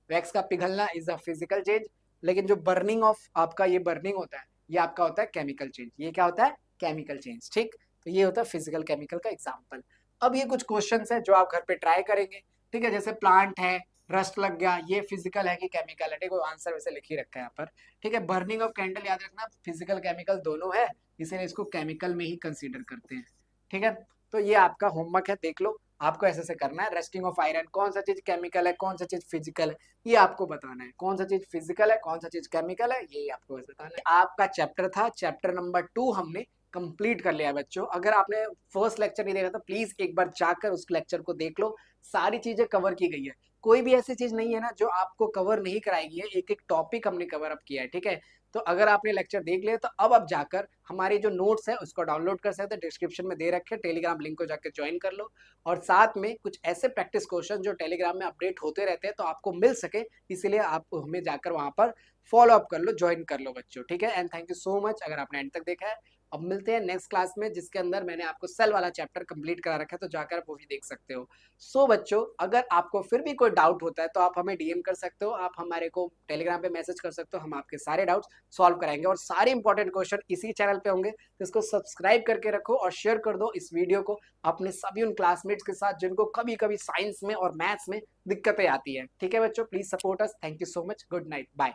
वैक्स का पिघलना इज अ फिजिकल चेंज। लेकिन जो बर्निंग ऑफ आपका ये बर्निंग होता है, ये आपका होता है केमिकल चेंज। ये क्या होता है, केमिकल चेंज। ठीक। तो ये होता है फिजिकल केमिकल का एग्जाम्पल। अब ये कुछ क्वेश्चंस है जो आप घर पे ट्राई करेंगे। ठीक है, जैसे प्लांट है, रस्ट लग गया, ये फिजिकल है कि केमिकल है। ठीक है, आंसर वैसे लिख ही रखा है यहाँ पर। ठीक है, बर्निंग ऑफ कैंडल याद रखना, फिजिकल केमिकल दोनों है, इसीलिए इसको केमिकल में ही कंसीडर करते हैं। ठीक है। तो ये आपका होमवर्क है, देख लो। आपको ऐसे से करना है, रेस्टिंग ऑफ आयरन, कौन सा चीज केमिकल है, कौन सा चीज फिजिकल है, ये आपको बताना है। कौन सा चीज फिजिकल है, कौन सा चीज केमिकल है, ये आपको बताना है। आपका चैप्टर था, चैप्टर नंबर 2 हमने कंप्लीट कर लिया है बच्चों। अगर आपने फर्स्ट लेक्चर नहीं देखा तो प्लीज एक बार जाकर उस लेक्चर को देख लो, सारी चीजें कवर की गई है। कोई भी ऐसी चीज नहीं है ना जो आपको कवर नहीं कराई गई है, एक एक टॉपिक हमने कवर अप किया है। ठीक है। तो अगर आपने लेक्चर देख लिया तो अब आप जाकर हमारी जो नोट्स है उसको डाउनलोड कर सकते हैं, डिस्क्रिप्शन में दे रखे, टेलीग्राम लिंक को जाकर ज्वाइन कर लो। और साथ में कुछ ऐसे प्रैक्टिस क्वेश्चन जो टेलीग्राम में अपडेट होते रहते हैं तो आपको मिल सके, इसीलिए आप हमें जाकर वहां पर फॉलो अप कर लो, ज्वाइन कर लो बच्चों। ठीक है। And thank you so much अगर आपने एंड तक देखा है। अब मिलते हैं नेक्स्ट क्लास में, जिसके अंदर मैंने आपको सेल वाला चैप्टर कंप्लीट करा रखा है, तो जाकर आप वो भी देख सकते हो। सो बच्चों, अगर आपको फिर भी कोई डाउट होता है तो आप हमें DM कर सकते हो, आप हमारे को टेलीग्राम पे मैसेज कर सकते हो, हम आपके सारे डाउट्स सॉल्व कराएंगे। और सारे इंपॉर्टेंट क्वेश्चन इसी चैनल पे होंगे, तो इसको सब्सक्राइब करके रखो और शेयर कर दो इस वीडियो को अपने सभी उन क्लासमेट्स के साथ जिनको कभी कभी साइंस में और मैथ्स में दिक्कतें आती है। ठीक है बच्चों, please support us. Thank you so much, good night, bye.